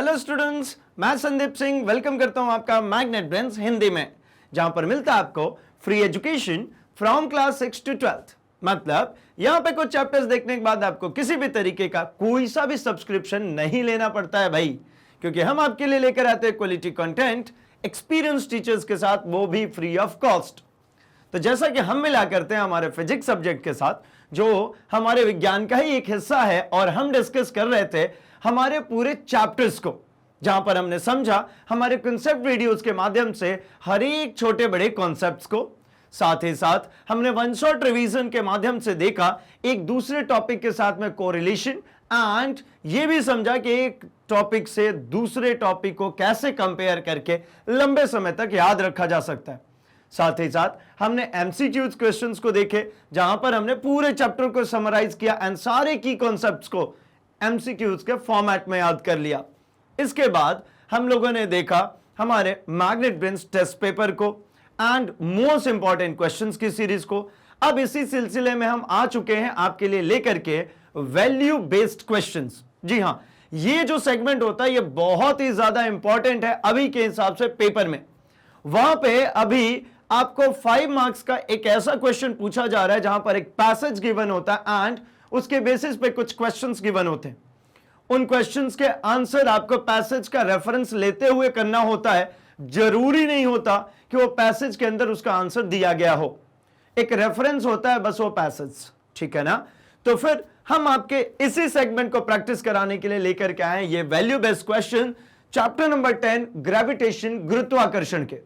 Hello students, मैं Sandeep Singh welcome करता हूं आपका मैग्नेट ब्रेन्स हिंदी में, जहां पर मिलता है आपको free education from class 6 to 12। मतलब यहां पे कुछ चैप्टर्स देखने के बाद आपको किसी भी तरीके का कोई सा भी सब्सक्रिप्शन नहीं लेना पड़ता है भाई, क्योंकि हम आपके लिए लेकर आते हैं क्वालिटी कंटेंट एक्सपीरियंस टीचर्स के साथ, वो भी फ्री ऑफ कॉस्ट। तो जैसा कि हम मिला करते हैं हमारे फिजिक्स सब्जेक्ट के साथ, जो हमारे विज्ञान का ही एक हिस्सा है, और हम डिस्कस कर रहे थे हमारे पूरे चैप्टर्स को, जहां पर हमने समझा हमारे कॉन्सेप्ट वीडियोस के माध्यम से हर एक छोटे बड़े कॉन्सेप्ट्स को। साथ ही साथ हमने वन शॉट रिवीजन के माध्यम से देखा एक दूसरे टॉपिक के साथ में कोरिलेशन, एंड ये भी समझा कि एक टॉपिक से दूसरे टॉपिक को कैसे कंपेयर करके लंबे समय तक याद रखा जा सकता है। साथ ही साथ हमने एमसीक्यूज क्वेश्चंस को देखे, जहां पर हमने पूरे चैप्टर को समराइज किया एंड सारे की कॉन्सेप्ट्स को एमसीक्यूज के फॉर्मेट में याद कर लिया। इसके बाद हम लोगों ने देखा हमारे मैग्नेट ब्रेन्स टेस्ट पेपर को एंड मोस्ट इंपॉर्टेंट क्वेश्चंस की सीरीज को। अब इसी सिलसिले में हम आ चुके हैं आपके लिए लेकर के वैल्यू बेस्ड क्वेश्चंस। जी हां, ये जो सेगमेंट होता है ये बहुत ही ज्यादा इंपॉर्टेंट है अभी के हिसाब से पेपर में। वहां पे अभी आपको 5 मार्क्स का एक ऐसा क्वेश्चन पूछा जा रहा है जहां पर एक पैसेज गिवन होता है एंड उसके बेसिस पे कुछ क्वेश्चंस गिवन होते हैं। उन क्वेश्चंस के आंसर आपको पैसेज का रेफरेंस लेते हुए करना होता है। जरूरी नहीं होता कि वो पैसेज के अंदर उसका आंसर दिया गया हो, एक रेफरेंस होता है बस वो पैसेज, ठीक है ना। तो फिर हम आपके इसी सेगमेंट को प्रैक्टिस कराने के लिए लेकर के आए ये value based question chapter number 10 gravitation, गुरुत्वाकर्षण के,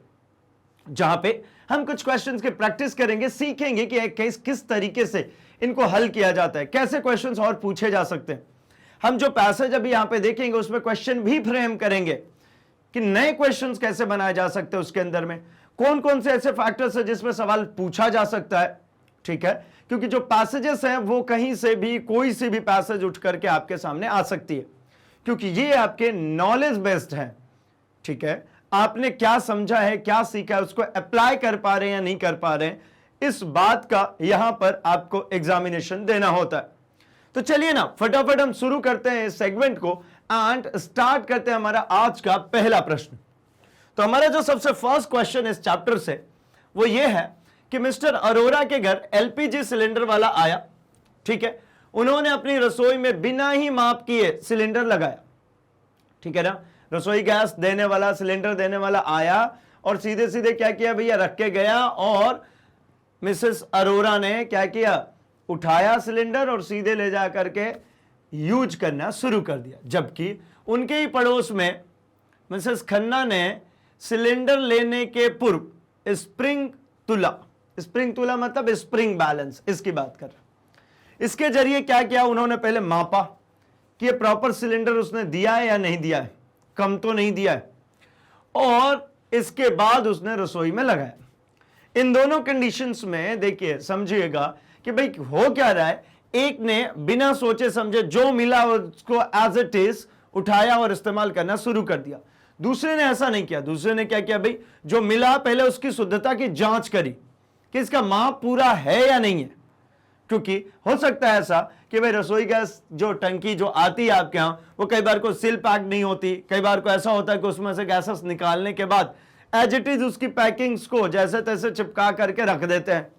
जहां पे हम कुछ क्वेश्चंस की प्रैक्टिस करेंगे, सीखेंगे कि किस तरीके से इनको हल किया जाता है, कैसे क्वेश्चंस और पूछे जा सकते हैं। हम जो पैसेज अभी यहां पे देखेंगे उसमें क्वेश्चन भी फ्रेम करेंगे कि नए क्वेश्चंस कैसे बनाए जा सकते हैं, उसके अंदर में कौन कौन से ऐसे फैक्टर्स हैं जिसमें सवाल पूछा जा सकता है, ठीक है। क्योंकि जो पैसेजेस हैं वो कहीं से भी कोई सी भी पैसेज उठ करके आपके सामने आ सकती है, क्योंकि ये आपके नॉलेज बेस्ड है, ठीक है। आपने क्या समझा है, क्या सीखा है, उसको अप्लाई कर पा रहे हैं या नहीं कर पा रहे हैं, इस बात का यहां पर आपको एग्जामिनेशन देना होता है। तो चलिए ना फटाफट हम शुरू करते हैं इस सेगमेंट को एंड स्टार्ट करते हैं हमारा आज का पहला प्रश्न। तो हमारा जो सबसे फर्स्ट क्वेश्चन इस चैप्टर से वो ये है कि मिस्टर अरोरा के घर एलपीजी सिलेंडर वाला आया, ठीक है। उन्होंने अपनी रसोई में बिना ही माप किए सिलेंडर लगाया, ठीक है ना। रसोई गैस देने वाला, सिलेंडर देने वाला आया और सीधे सीधे क्या किया भैया, रख के गया, और मिसेस अरोरा ने क्या किया, उठाया सिलेंडर और सीधे ले जा करके यूज करना शुरू कर दिया। जबकि उनके ही पड़ोस में मिसेस खन्ना ने सिलेंडर लेने के पूर्व स्प्रिंग तुला मतलब स्प्रिंग बैलेंस, इसकी बात कर रहा हूं। इसके जरिए क्या किया, उन्होंने पहले मापा कि ये प्रॉपर सिलेंडर उसने दिया है या नहीं दिया है, कम तो नहीं दिया है, और इसके बाद उसने रसोई में लगाया। इन दोनों कंडीशंस में देखिए, समझिएगा कि भाई हो क्या रहा है। एक ने बिना सोचे समझे जो मिला उसको एज इट इज उठाया और इस्तेमाल करना शुरू कर दिया। दूसरे ने ऐसा नहीं किया। दूसरे ने क्या किया भाई, जो मिला पहले उसकी शुद्धता की जांच करी कि इसका माप पूरा है या नहीं है, क्योंकि हो सकता है ऐसा कि भाई रसोई गैस जो टंकी जो आती है आपके यहां, वो कई बार को सील पैक नहीं होती, कई बार को ऐसा होता है कि उसमें से गैसेस निकालने के बाद एज इट इज उसकी पैकिंग्स को जैसे तैसे चिपका करके रख देते हैं।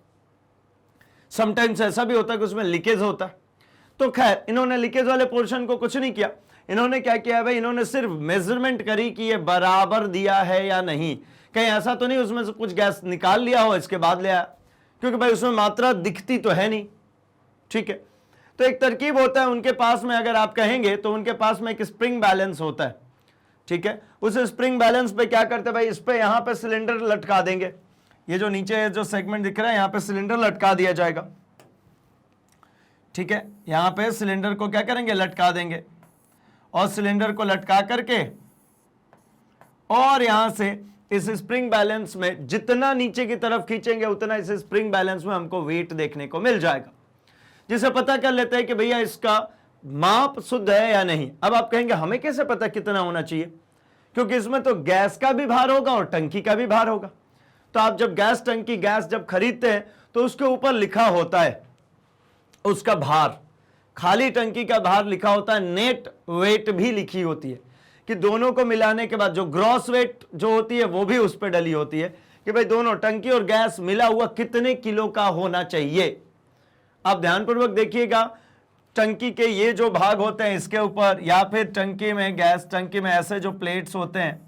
समटाइम्स ऐसा भी होता है कि उसमें लीकेज होता है। तो खैर, इन्होंने लीकेज वाले पोर्शन को कुछ नहीं किया। इन्होंने क्या किया भाई, इन्होंने सिर्फ मेजरमेंट करी कि ये बराबर दिया है या नहीं, कहीं ऐसा तो नहीं उसमें से कुछ गैस निकाल लिया हो इसके बाद ले आया, क्योंकि भाई उसमें मात्रा दिखती तो है नहीं, ठीक है। तो एक तरकीब होता है उनके पास में, अगर आप कहेंगे तो उनके पास में एक स्प्रिंग बैलेंस होता है, ठीक है। उस स्प्रिंग बैलेंस पे क्या करते हैं भाई, इस पे यहां पे सिलेंडर लटका देंगे। ये जो नीचे जो सेगमेंट दिख रहा है यहां पे सिलेंडर लटका दिया जाएगा, ठीक है। यहां पे सिलेंडर को क्या करेंगे, लटका देंगे, और सिलेंडर को लटका करके और यहां से इस स्प्रिंग बैलेंस में जितना नीचे की तरफ खींचेंगे उतना इस स्प्रिंग बैलेंस में हमको वेट देखने को मिल जाएगा, जिसे पता कर लेते हैं कि भैया इसका माप शुद्ध है या नहीं। अब आप कहेंगे हमें कैसे पता कितना होना चाहिए, क्योंकि इसमें तो गैस का भी भार होगा और टंकी का भी भार होगा। तो आप जब गैस जब खरीदते हैं तो उसके ऊपर लिखा होता है उसका भार, खाली टंकी का भार लिखा होता है, नेट वेट भी लिखी होती है। कि दोनों को मिलाने के बाद जो ग्रॉस वेट जो होती है वो भी उस पर डली होती है कि भाई दोनों टंकी और गैस मिला हुआ कितने किलो का होना चाहिए। आप ध्यानपूर्वक देखिएगा, टंकी के ये जो भाग होते हैं इसके ऊपर, या फिर टंकी में गैस टंकी में ऐसे जो प्लेट्स होते हैं,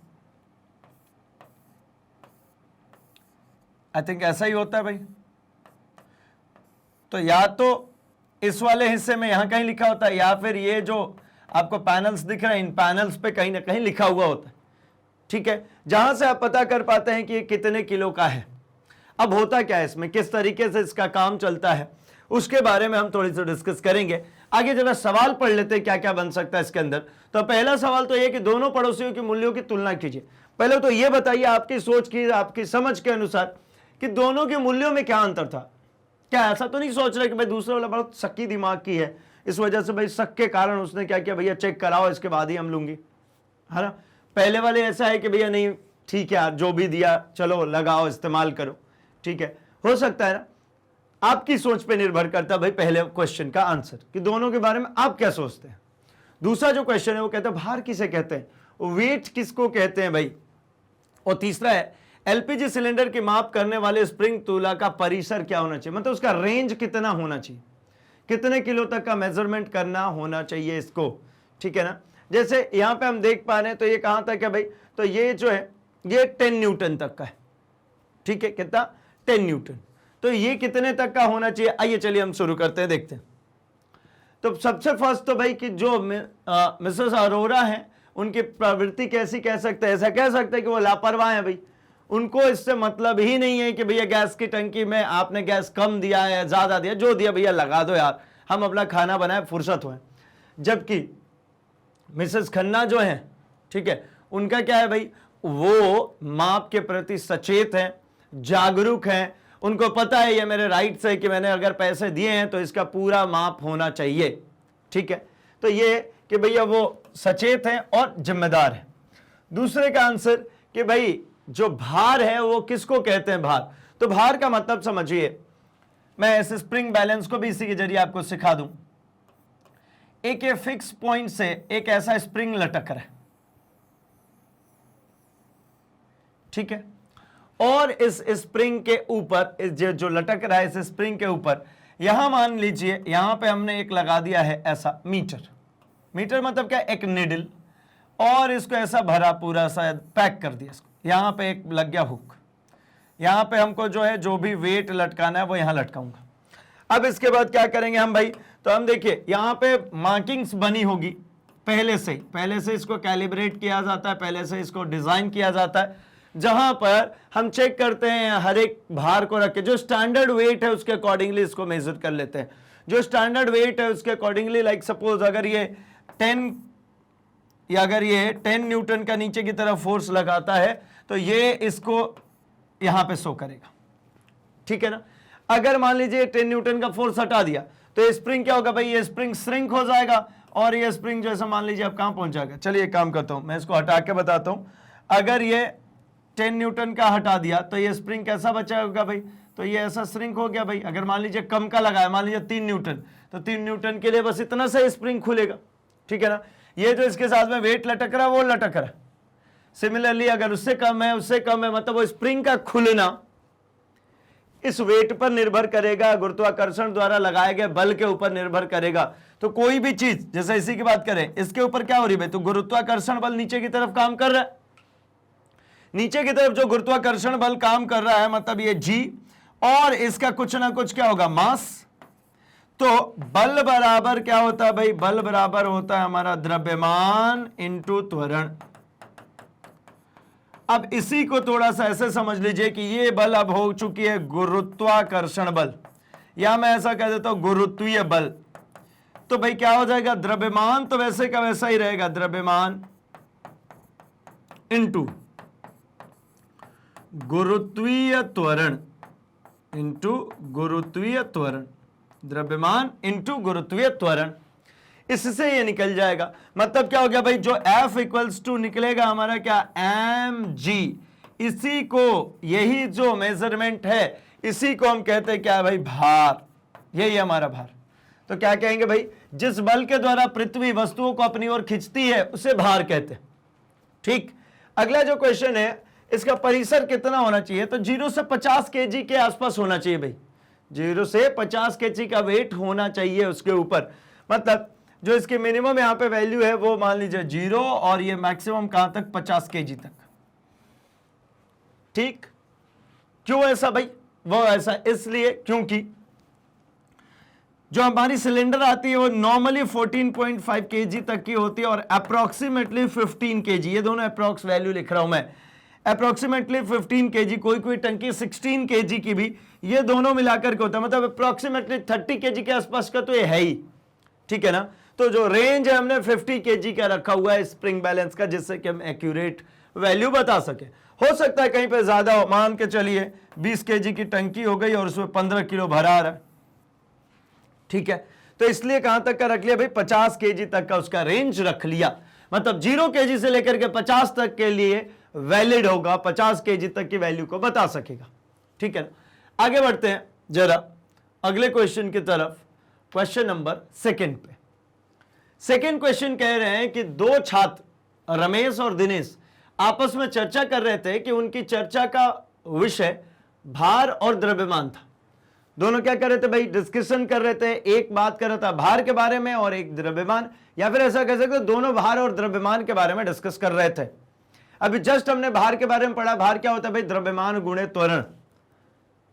आई थिंक ऐसा ही होता है भाई। तो या तो इस वाले हिस्से में यहां कहीं लिखा होता है, या फिर ये जो आपको पैनल्स दिख रहे हैं इन पैनल्स पे कहीं ना कहीं लिखा हुआ होता है, ठीक है, जहां से आप पता कर पाते हैं कि ये कितने किलो का है। अब होता क्या है इसमें, किस तरीके से इसका काम चलता है, उसके बारे में हम थोड़ी सी डिस्कस करेंगे। आगे जरा सवाल पढ़ लेते हैं क्या क्या बन सकता है इसके अंदर। तो पहला सवाल तो ये कि दोनों पड़ोसियों के मूल्यों की तुलना कीजिए। पहले तो ये बताइए आपकी सोच की, आपकी समझ के अनुसार कि दोनों के मूल्यों में क्या अंतर था। क्या ऐसा तो नहीं सोच रहे कि भाई दूसरा वाला बहुत शक्की दिमाग की है, इस वजह से भाई शक के कारण उसने क्या किया, भैया चेक कराओ इसके बाद ही हम लूंगी, है ना। पहले वाले ऐसा है कि भैया नहीं ठीक है यार, जो भी दिया चलो लगाओ इस्तेमाल करो, ठीक है, हो सकता है ना। आपकी सोच पे निर्भर करता है भाई पहले क्वेश्चन का आंसर, कि दोनों के बारे में आप क्या सोचते हैं। दूसरा जो क्वेश्चन है वो कहते हैं भार किसे कहते हैं, वेट किसको कहते हैं भाई। और तीसरा है एलपीजी सिलेंडर की माप करने वाले स्प्रिंग तुला का परिसर क्या होना चाहिए, मतलब उसका रेंज कितना होना चाहिए, कितने किलो तक का मेजरमेंट करना होना चाहिए इसको, ठीक है ना। जैसे यहां पे हम देख पा रहे हैं, तो ये कहां तक है भाई, तो ये जो है ये 10 न्यूटन तक का है, ठीक है, कितना 10 न्यूटन। तो ये कितने तक का होना चाहिए, आइए चलिए हम शुरू करते हैं, देखते हैं। तो सबसे फर्स्ट तो भाई कि जो मिसेस अरोरा हैं उनकी प्रवृत्ति कैसी कह सकते हैं, ऐसा कह सकते हैं कि वो लापरवाह है भाई। उनको इससे मतलब ही नहीं है कि भैया गैस की टंकी में आपने गैस कम दिया है ज्यादा दिया, जो दिया भैया लगा दो यार, हम अपना खाना बनाए फुर्सत हुए। जबकि मिसेस खन्ना जो है, ठीक है, उनका क्या है भाई, वो माप के प्रति सचेत हैं, जागरूक हैं, उनको पता है ये मेरे राइट से कि मैंने अगर पैसे दिए हैं तो इसका पूरा माप होना चाहिए, ठीक है। तो ये कि भैया वो सचेत हैं और जिम्मेदार हैं। दूसरे का आंसर कि भाई जो भार है वो किसको कहते हैं, भार। तो भार का मतलब समझिए, मैं इस स्प्रिंग बैलेंस को भी इसी के जरिए आपको सिखा दूं। एक ये फिक्स पॉइंट से एक ऐसा स्प्रिंग लटक रहा है, ठीक है, और इस स्प्रिंग के ऊपर जो लटक रहा है, इस स्प्रिंग के ऊपर यहां मान लीजिए यहां पे हमने एक लगा दिया है ऐसा मीटर। मीटर मतलब क्या, एक निडल, और इसको ऐसा भरा पूरा सा पैक कर दिया इसको। यहां पे एक लग गया हुक, यहां पे हमको जो है जो भी वेट लटकाना है वो यहां लटकाऊंगा। अब इसके बाद क्या करेंगे हम भाई, तो हम देखिए यहां पे मार्किंग्स बनी होगी पहले से इसको कैलिब्रेट किया जाता है, पहले से इसको डिजाइन किया जाता है, जहां पर हम चेक करते हैं हर एक भार को रख के जो स्टैंडर्ड वेट है उसके अकॉर्डिंगली इसको मेजर कर लेते हैं। जो स्टैंडर्ड वेट है उसके अकॉर्डिंगली, लाइक सपोज अगर ये 10 न्यूटन का नीचे की तरफ फोर्स लगाता है तो ये इसको यहां पे शो करेगा, ठीक है ना। अगर मान लीजिए 10 न्यूटन का फोर्स हटा दिया तो ये स्प्रिंग क्या होगा भाई, ये स्प्रिंग श्रिंक हो जाएगा, और ये स्प्रिंग जैसा मान लीजिए अब कहां पहुंच जाएगा। चलिए एक काम करता हूं, मैं इसको हटा के बताता हूं। अगर ये 10 न्यूटन का हटा दिया तो ये स्प्रिंग कैसा बचा होगा भाई, तो ये ऐसा श्रिंक हो गया भाई। अगर मान लीजिए कम का लगाया, मान लीजिए 3 न्यूटन, तो 3 न्यूटन के लिए बस इतना सा स्प्रिंग खुलेगा, ठीक है ना। ये जो इसके साथ में वेट लटक रहा है वो लटक रहा है। सिमिलरली अगर उससे कम है मतलब वो स्प्रिंग का खुलना इस वेट पर निर्भर करेगा, गुरुत्वाकर्षण द्वारा लगाए गए बल के ऊपर निर्भर करेगा। तो कोई भी चीज, जैसे इसी की बात करें, इसके ऊपर क्या हो रही है, तो गुरुत्वाकर्षण बल नीचे की तरफ काम कर रहा है। नीचे की तरफ जो गुरुत्वाकर्षण बल काम कर रहा है मतलब ये जी, और इसका कुछ ना कुछ क्या होगा, मास। तो बल बराबर क्या होता है भाई, बल बराबर होता है हमारा द्रव्यमान इंटू त्वरण। अब इसी को थोड़ा सा ऐसे समझ लीजिए कि ये बल अब हो चुकी है गुरुत्वाकर्षण बल, या मैं ऐसा कह देता हूं गुरुत्वीय बल। तो भाई क्या हो जाएगा, द्रव्यमान तो वैसे का वैसा ही रहेगा, द्रव्यमान इंटू गुरुत्वीय त्वरण, इंटू गुरुत्वीय त्वरण, द्रव्यमान इंटू गुरुत्वीय त्वरण। इससे ये निकल जाएगा, मतलब क्या हो गया भाई, जो F इक्वल्स टू निकलेगा हमारा क्या, mg। इसी को, यही जो मेजरमेंट है इसी को हम कहते हैं क्या भाई, भार। यही हमारा भार। तो क्या कहेंगे भाई, जिस बल के द्वारा पृथ्वी वस्तुओं को अपनी ओर खींचती है उसे भार कहते हैं, ठीक। अगला जो क्वेश्चन है, इसका परिसर कितना होना चाहिए? तो 0 से 50 केजी के आसपास होना चाहिए भाई। 0 से 50 केजी का वेट होना चाहिए उसके ऊपर। मतलब जो इसकी मिनिमम यहां पे वैल्यू है वो मान लीजिए 0, और ये मैक्सिमम कहां तक? 50 केजी तक। ठीक। क्यों ऐसा भाई? वो ऐसा इसलिए क्योंकि जो हमारी सिलेंडर आती है वो नॉर्मली 14.5 केजी तक की होती है और अप्रोक्सीमेटली 15 केजी, ये दोनों अप्रोक्स वैल्यू लिख रहा हूं मैं, अप्रोक्सीमेटली 15 केजी, कोई टंकी 16 केजी की भी, ये दोनों मिलाकर के होता है, मतलब अप्रोक्सीमेटली 30 केजी के आसपास का तो ये है ही। ठीक है ना? तो जो रेंज है हमने 50 केजी का रखा हुआ है स्प्रिंग बैलेंस का, जिससे कि हम एक्यूरेट वैल्यू बता सके। हो सकता है कहीं पे ज्यादा हो, मान के चलिए 20 केजी की टंकी हो गई और उसमें 15 किलो भरा आ रहा है। ठीक है, तो इसलिए कहां तक का रख लिया भाई? 50 केजी तक का उसका रेंज रख लिया। मतलब 0 केजी से लेकर के 50 तक के लिए वैलिड होगा, 50 केजी तक की वैल्यू को बता सकेगा। ठीक है ना? आगे बढ़ते हैं जरा अगले क्वेश्चन की तरफ, क्वेश्चन नंबर 2 पे। सेकेंड क्वेश्चन कह रहे हैं कि दो छात्र रमेश और दिनेश आपस में चर्चा कर रहे थे कि उनकी चर्चा का विषय भार और द्रव्यमान था। दोनों क्या कर रहे थे भाई? डिस्कशन कर रहे थे। एक बात कर रहा था भार के बारे में और एक द्रव्यमान, या फिर ऐसा कह सकते दोनों भार और द्रव्यमान के बारे में डिस्कस कर रहे थे। अभी जस्ट हमने भार के बारे में पढ़ा। भार क्या होता है भाई? द्रव्यमान गुणे त्वरण।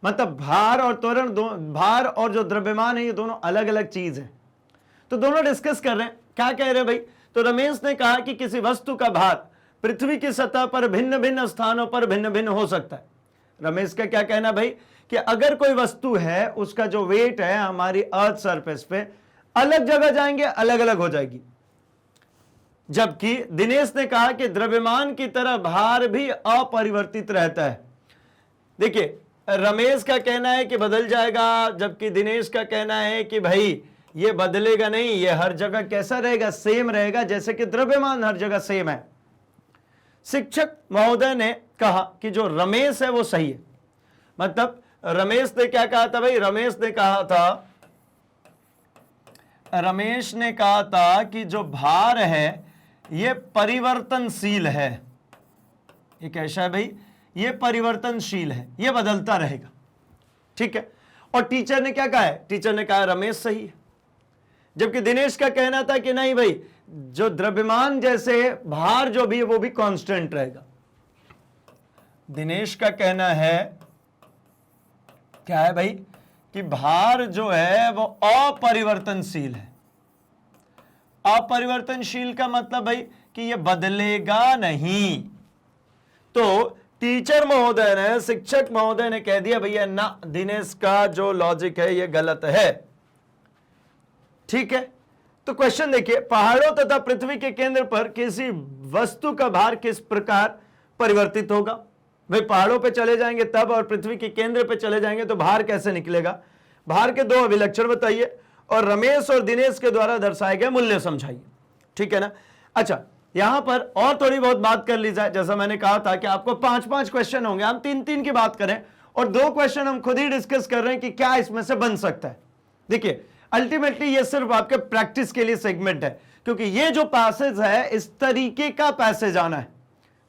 मतलब भार और त्वरण, भार और जो द्रव्यमान है ये दोनों अलग अलग चीज है। तो दोनों डिस्कस कर रहे हैं। क्या कह रहे हैं भाई? तो रमेश ने कहा कि किसी वस्तु का भार पृथ्वी की सतह पर भिन्न भिन्न स्थानों पर भिन्न भिन्न हो सकता है। रमेश का क्या कहना भाई कि अगर कोई वस्तु है उसका जो वेट है हमारी अर्थ सरफेस पे अलग जगह जाएंगे, अलग अलग हो जाएगी। जबकि दिनेश ने कहा कि द्रव्यमान की तरह भार भी अपरिवर्तित रहता है। देखिए, रमेश का कहना है कि बदल जाएगा, जबकि दिनेश का कहना है कि भाई ये बदलेगा नहीं, ये हर जगह कैसा रहेगा? सेम रहेगा, जैसे कि द्रव्यमान हर जगह सेम है। शिक्षक महोदय ने कहा कि जो रमेश है वो सही है। मतलब रमेश ने क्या कहा था भाई? रमेश ने कहा था कि जो भार है ये परिवर्तनशील है। ये कैसा है भाई? ये परिवर्तनशील है, ये बदलता रहेगा। ठीक है। और टीचर ने क्या कहा है? टीचर ने कहा रमेश सही है। जबकि दिनेश का कहना था कि नहीं भाई, जो द्रव्यमान जैसे भार जो भी है वो भी कांस्टेंट रहेगा। दिनेश का कहना है क्या है भाई? कि भार जो है वो अपरिवर्तनशील है। अपरिवर्तनशील का मतलब भाई कि ये बदलेगा नहीं। तो टीचर महोदय ने, शिक्षक महोदय ने कह दिया भैया ना, दिनेश का जो लॉजिक है ये गलत है। ठीक है। तो क्वेश्चन देखिए, पहाड़ों तथा पृथ्वी के केंद्र पर किसी वस्तु का भार किस प्रकार परिवर्तित होगा? भाई पहाड़ों पे चले जाएंगे तब, और पृथ्वी के केंद्र पे चले जाएंगे तो भार कैसे निकलेगा? भार के दो अभिलक्षण बताइए और रमेश और दिनेश के द्वारा दर्शाए गए मूल्य समझाइए। ठीक है ना? अच्छा, यहां पर और थोड़ी बहुत बात कर ली जाए। जैसा मैंने कहा था कि आपको 5-5 क्वेश्चन होंगे, हम 3-3 की बात करें और 2 क्वेश्चन हम खुद ही डिस्कस कर रहे हैं कि क्या इसमें से बन सकता है। देखिए, अल्टीमेटली ये सिर्फ आपके प्रैक्टिस के लिए सेगमेंट है, क्योंकि ये जो पैसेज है इस तरीके का पैसेज आना है।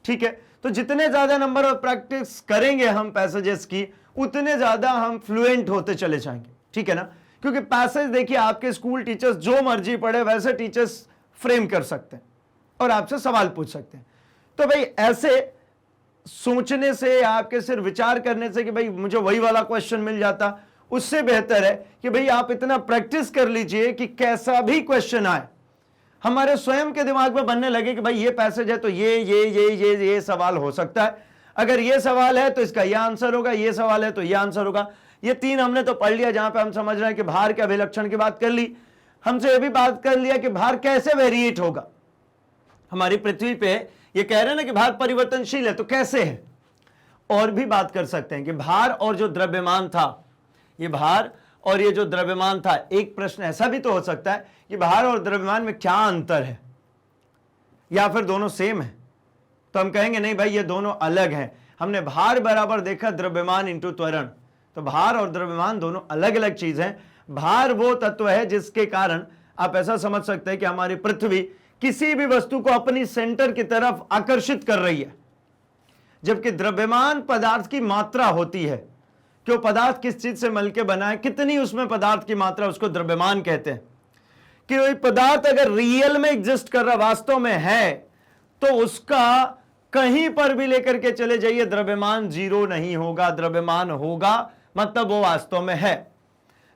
ठीक है। तो जितने ज्यादा नंबर ऑफ प्रैक्टिस करेंगे हम पैसेजेस की, उतने ज्यादा हम फ्लुएंट होते चले जाएंगे। ठीक है ना? क्योंकि पैसेज देखिए, आपके स्कूल टीचर्स जो मर्जी पढ़े वैसे टीचर्स फ्रेम कर सकते हैं और आपसे सवाल पूछ सकते हैं। तो भाई ऐसे सोचने से, आपके सिर्फ विचार करने से कि भाई मुझे वही वाला क्वेश्चन मिल जाता, उससे बेहतर है कि भाई आप इतना प्रैक्टिस कर लीजिए कि कैसा भी क्वेश्चन आए हमारे स्वयं के दिमाग में बनने लगे कि भाई ये पैसेज है तो ये सवाल हो सकता है। अगर ये सवाल है तो इसका ये आंसर होगा, ये सवाल है तो ये आंसर होगा। ये 3 हमने तो पढ़ लिया, जहां पे हम समझ रहे हैं कि भार के अभिलक्षण की बात कर ली। हमसे ये भी बात कर लिया कि भार कैसे वेरिएट होगा। हमारी पृथ्वी पे ये कह रहे हैं ना कि भार परिवर्तनशील है, तो कैसे है? और भी बात कर सकते हैं कि भार और जो द्रव्यमान था, ये भार और ये जो द्रव्यमान था, एक प्रश्न ऐसा भी तो हो सकता है कि भार और द्रव्यमान में क्या अंतर है, या फिर दोनों सेम है? तो हम कहेंगे नहीं भाई, ये दोनों अलग हैं। हमने भार बराबर देखा द्रव्यमान इंटू त्वरण, तो भार और द्रव्यमान दोनों अलग अलग चीज हैं। भार वो तत्व है जिसके कारण आप ऐसा समझ सकते हैं कि हमारी पृथ्वी किसी भी वस्तु को अपनी सेंटर की तरफ आकर्षित कर रही है, जबकि द्रव्यमान पदार्थ की मात्रा होती है कि वो पदार्थ किस चीज से मिलकर बना है, कितनी उसमें पदार्थ की मात्रा, उसको द्रव्यमान कहते हैं। कि वही पदार्थ अगर रियल में एग्जिस्ट कर रहा, वास्तव में है, तो उसका कहीं पर भी लेकर के चले जाइए द्रव्यमान जीरो नहीं होगा, द्रव्यमान होगा, मतलब वो वास्तव में है।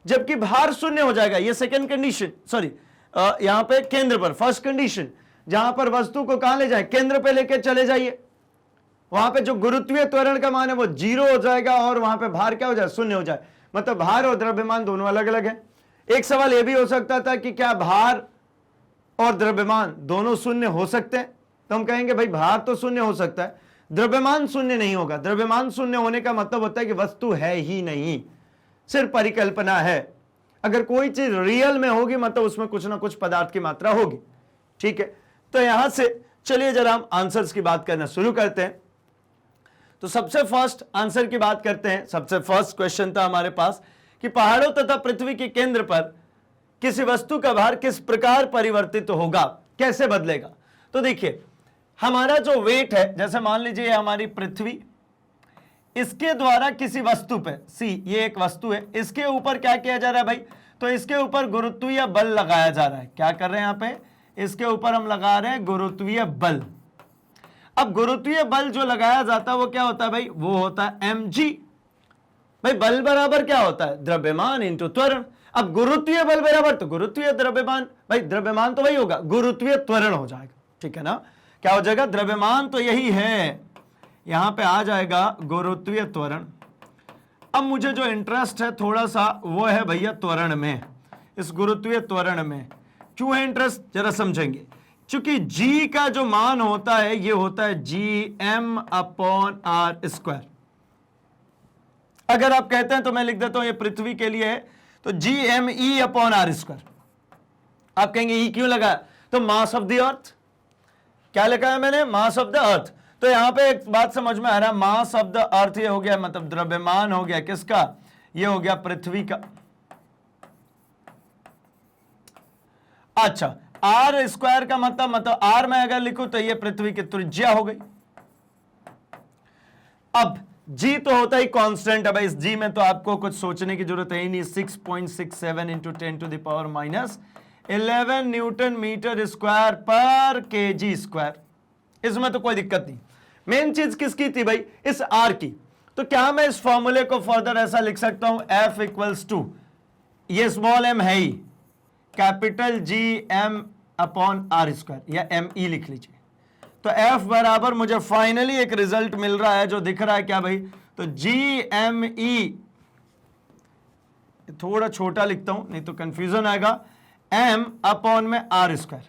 जबकि भार शून्य हो जाएगा, ये सेकंड कंडीशन, सॉरी यहां पे केंद्र पर फर्स्ट कंडीशन, जहां पर वस्तु को कहां ले जाए, केंद्र पे लेकर चले जाइए, वहां पे जो गुरुत्वीय त्वरण का मान है वो जीरो हो जाएगा और वहां पे भार क्या हो जाए, शून्य हो जाए। मतलब भार और द्रव्यमान दोनों अलग अलग है। एक सवाल यह भी हो सकता था कि क्या भार और द्रव्यमान दोनों शून्य हो सकते हैं, तो हम कहेंगे भाई भार तो शून्य हो सकता है, द्रव्यमान शून्य नहीं होगा। द्रव्यमान शून्य होने का मतलब होता है कि वस्तु है ही नहीं, सिर्फ परिकल्पना है। अगर कोई चीज रियल में होगी मतलब उसमें कुछ ना कुछ पदार्थ की मात्रा होगी। ठीक है, तो यहां से चलिए जरा हम आंसर्स की बात करना शुरू करते हैं। तो सबसे फर्स्ट आंसर की बात करते हैं। सबसे फर्स्ट क्वेश्चन था हमारे पास कि पहाड़ों तथा पृथ्वी के केंद्र पर किसी वस्तु का भार किस प्रकार परिवर्तित होगा, कैसे बदलेगा। तो देखिए हमारा जो वेट है, जैसे मान लीजिए हमारी पृथ्वी, इसके द्वारा किसी वस्तु पे, सी ये एक वस्तु है, इसके ऊपर क्या किया जा रहा है भाई, तो इसके ऊपर गुरुत्वीय बल लगाया जा रहा है। क्या कर रहे हैं यहां पे, इसके ऊपर हम लगा रहे हैं गुरुत्वीय बल। अब गुरुत्वीय बल जो लगाया जाता है वो क्या होता है भाई, वो होता है mg। भाई बल बराबर क्या होता है, द्रव्यमान इंटू त्वरण। अब गुरुत्वीय बल बराबर तो गुरुत्वीय द्रव्यमान, भाई द्रव्यमान तो वही होगा, गुरुत्वीय त्वरण हो जाएगा। ठीक है ना, क्या हो जाएगा, द्रव्यमान तो यही है, यहां पे आ जाएगा गुरुत्वीय त्वरण। अब मुझे जो इंटरेस्ट है थोड़ा सा वो है भैया त्वरण में, इस गुरुत्वीय त्वरण में। क्यों है इंटरेस्ट, जरा समझेंगे। चूंकि g का जो मान होता है ये होता है gm/r²। अगर आप कहते हैं तो मैं लिख देता हूं ये पृथ्वी के लिए है, तो gme/r²। आप कहेंगे ई क्यों लगा, तो मास ऑफ द अर्थ, क्या लिखा है मैंने, मास ऑफ द अर्थ। तो यहां पे एक बात समझ में आ रहा है, मास ऑफ द अर्थ ये हो गया, मतलब द्रव्यमान हो गया किसका, ये हो गया पृथ्वी का। अच्छा r² का मतलब r में अगर लिखूं तो ये पृथ्वी की त्रिज्या हो गई। अब g तो होता ही कांस्टेंट है भाई, इस g में तो आपको कुछ सोचने की जरूरत है ही नहीं। 6.67 इंटू 10⁻11 न्यूटन मीटर स्क्वायर पर kg स्क्वायर, इसमें तो कोई दिक्कत नहीं। मेन चीज किसकी थी भाई, इस r की। तो क्या मैं इस फॉर्मूले को फर्दर ऐसा लिख सकता हूं, F इक्वल्स टू, ये स्मॉल m है ही, कैपिटल Gm/r² या me लिख लीजिए। तो F बराबर मुझे फाइनली एक रिजल्ट मिल रहा है जो दिख रहा है क्या भाई, तो Gme, थोड़ा छोटा लिखता हूं नहीं तो कंफ्यूजन आएगा, m/r²।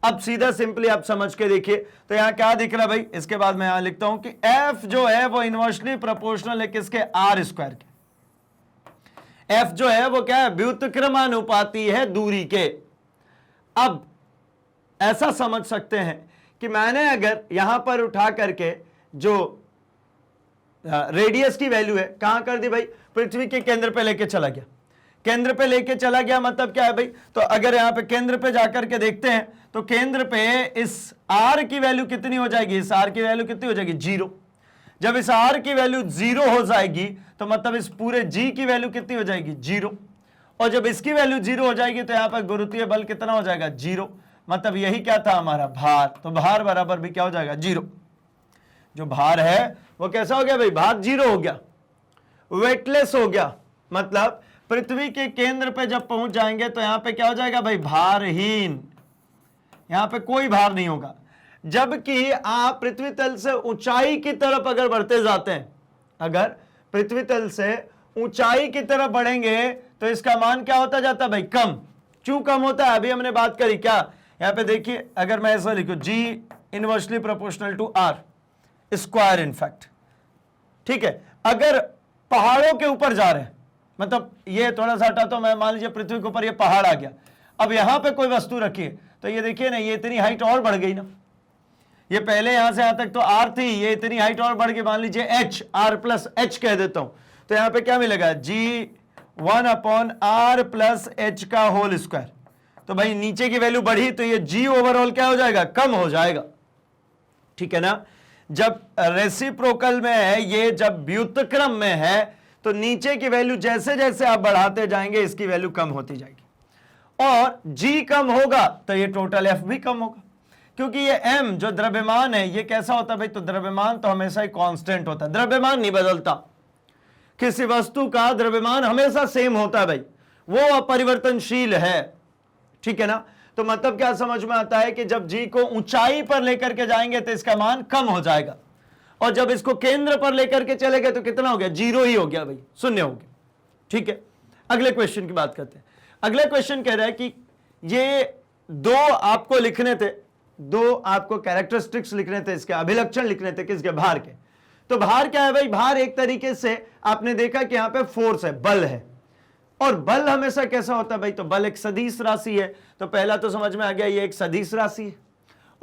अब सीधा सिंपली आप समझ के देखिए, तो यहां क्या दिख रहा है भाई, इसके बाद मैं यहां लिखता हूं कि F जो है वो इनवर्सली प्रोपोर्शनल है किसके, r² के। F जो है वो क्या है, व्युत्क्रमानुपाती है दूरी के। अब ऐसा समझ सकते हैं कि मैंने अगर यहां पर उठा करके जो रेडियस की वैल्यू है कहां कर दी भाई, पृथ्वी के केंद्र पे लेके चला गया। केंद्र पे लेके चला गया मतलब क्या है भाई, तो अगर यहां पे केंद्र पे जाकर के देखते हैं तो केंद्र पे इस r की वैल्यू कितनी हो जाएगी, इस r की वैल्यू कितनी हो जाएगी, 0। जब इस r की वैल्यू 0 हो जाएगी तो मतलब इस पूरे g की वैल्यू कितनी हो जाएगी, 0। और जब इसकी वैल्यू 0 हो जाएगी तो यहां पर गुरुत्वीय बल कितना हो जाएगा, 0। मतलब यही क्या था हमारा भार, तो भार बराबर भी क्या हो जाएगा, 0। जो भार है वो कैसा हो गया भाई, भार 0 हो गया, वेटलेस हो गया। मतलब पृथ्वी के केंद्र पे जब पहुंच जाएंगे तो यहां पे क्या हो जाएगा भाई, भारहीन, यहां पे कोई भार नहीं होगा। जबकि आप पृथ्वी तल से ऊंचाई की तरफ अगर बढ़ते जाते हैं, अगर पृथ्वी तल से ऊंचाई की तरफ बढ़ेंगे तो इसका मान क्या होता जाता है भाई, कम। क्यों कम होता है, अभी हमने बात करी क्या, यहां पे देखिए अगर मैं ऐसा लिखूं G inversely proportional to R square in fact, ठीक है। अगर पहाड़ों के ऊपर जा रहे हैं, मतलब ये थोड़ा सा हटा तो मैं मान लीजिए पृथ्वी के ऊपर ये पहाड़ आ गया, अब यहां पे कोई वस्तु रखी है तो ये देखिए ना, ये इतनी हाइट और बढ़ गई ना, ये पहले यहां से यहां तक तो R थी, ये इतनी हाइट और बढ़ गई, मान लीजिए H, R+H कह देता हूं, तो यहां पे क्या मिलेगा, G1/R+H का होल स्क्वायर। तो भाई नीचे की वैल्यू बढ़ी तो ये जी ओवरऑल क्या हो जाएगा, कम हो जाएगा, ठीक है ना। जब रेसिप्रोकल में है, ये जब व्युत्क्रम में है, तो नीचे की वैल्यू जैसे जैसे आप बढ़ाते जाएंगे इसकी वैल्यू कम होती जाएगी, और जी कम होगा तो ये टोटल एफ भी कम होगा, क्योंकि ये m जो द्रव्यमान है ये कैसा होता है भाई, तो द्रव्यमान तो हमेशा ही कांस्टेंट होता है, द्रव्यमान नहीं बदलता, किसी वस्तु का द्रव्यमान हमेशा सेम होता है भाई, वो अपरिवर्तनशील है, ठीक है ना। तो मतलब क्या समझ में आता है कि जब जी को ऊंचाई पर लेकर के जाएंगे तो इसका मान कम हो जाएगा, और जब इसको केंद्र पर लेकर के चले गए तो कितना हो गया, जीरो ही हो गया भाई, शून्य हो गया, ठीक है। अगले क्वेश्चन की बात करते हैं। अगले क्वेश्चन कह रहा है कि ये दो आपको लिखने थे, दो आपको कैरेक्टरिस्टिक्स लिखने थे, इसके अभिलक्षण लिखने थे, किसके, भार के। तो भार क्या है भाई, भार एक तरीके से आपने देखा कि यहां पे फोर्स है, बल है, और बल हमेशा कैसा होता है भाई, तो बल एक सदिश राशि है, तो पहला तो समझ में आ गया ये एक सदिश राशि है।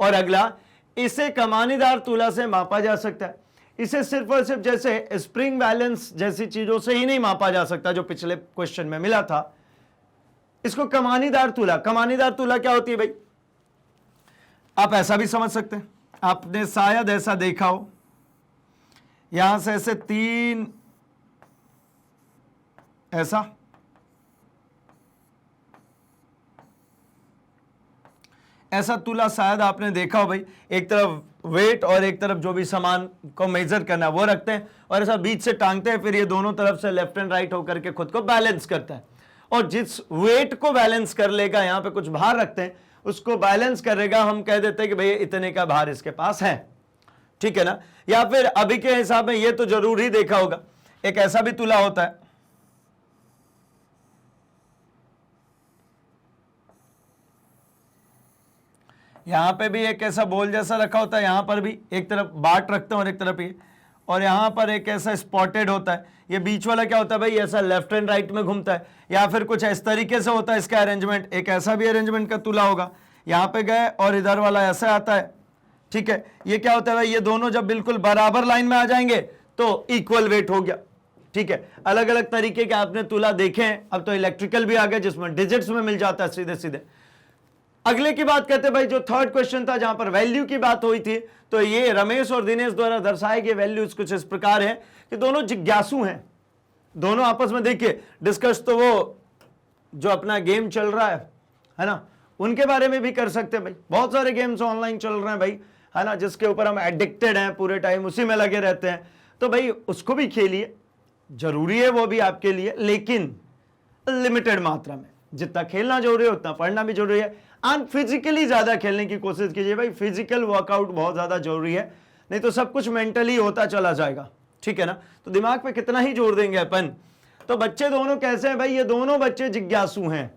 और अगला, इसे कमानीदार तुला से मापा जा सकता है, इसे सिर्फ और सिर्फ जैसे स्प्रिंग बैलेंस जैसी चीजों से ही नहीं मापा जा सकता जो पिछले क्वेश्चन में मिला था, इसको कमानीदार तुला, कमानीदार तुला क्या होती है भाई, आप ऐसा भी समझ सकते हैं, आपने शायद ऐसा देखा हो, यहां से ऐसे तीन ऐसा, ऐसा तुला शायद आपने देखा हो भाई, एक तरफ वेट और एक तरफ जो भी सामान को मेजर करना है वो रखते हैं, और ऐसा बीच से टांगते हैं, फिर ये दोनों तरफ से लेफ्ट एंड राइट होकर के खुद को बैलेंस करता है, और जिस वेट को बैलेंस कर लेगा, यहां पे कुछ भार रखते हैं, उसको बैलेंस करेगा, हम कह देते हैं कि भाई इतने का भार इसके पास है, ठीक है ना। या फिर अभी के हिसाब में ये तो जरूर ही देखा होगा, एक ऐसा भी तुला होता है, यहां पे भी एक ऐसा बोल जैसा रखा होता है, यहां पर भी एक तरफ बाट रखते हैं और एक तरफ ये, और यहां पर एक ऐसा स्पॉटेड होता है, ये बीच वाला क्या होता है भाई, ऐसा लेफ्ट एंड राइट में घूमता है, या फिर कुछ इस तरीके से होता है इसका अरेंजमेंट, एक ऐसा भी अरेंजमेंट का तुला होगा, यहां पे गए और इधर वाला ऐसा आता है, ठीक है। ये क्या होता है भाई, ये दोनों जब बिल्कुल बराबर लाइन में आ जाएंगे तो इक्वल वेट हो गया, ठीक है। अलग अलग तरीके के आपने तुला देखे हैं, अब तो इलेक्ट्रिकल भी आ गए जिसमें डिजिट्स में मिल जाता है सीधे सीधे। अगले की बात करते भाई, जो थर्ड क्वेश्चन था जहां पर वैल्यू की बात हुई थी, तो ये रमेश और दिनेश द्वारा दर्शाए गए वैल्यूज कुछ इस प्रकार है कि दोनों जिज्ञासु हैं, दोनों आपस में देखिए डिस्कस, तो वो जो अपना गेम चल रहा है ना, उनके बारे में भी कर सकते हैं भाई, बहुत सारे गेम्स ऑनलाइन चल रहे हैं भाई, है ना, जिसके ऊपर हम एडिक्टेड हैं, पूरे टाइम उसी में लगे रहते हैं, तो भाई उसको भी खेलिए, जरूरी है वो भी आपके लिए, लेकिन लिमिटेड मात्रा में, जितना खेलना जरूरी है उतना पढ़ना भी जरूरी है, एंड फिजिकली ज्यादा खेलने की कोशिश कीजिए भाई, फिजिकल वर्कआउट बहुत ज्यादा जरूरी है, नहीं तो सब कुछ मेंटली होता चला जाएगा, ठीक है ना। तो दिमाग पे कितना ही जोर देंगे अपन। तो बच्चे दोनों कैसे हैं भाई, ये दोनों बच्चे जिज्ञासु हैं,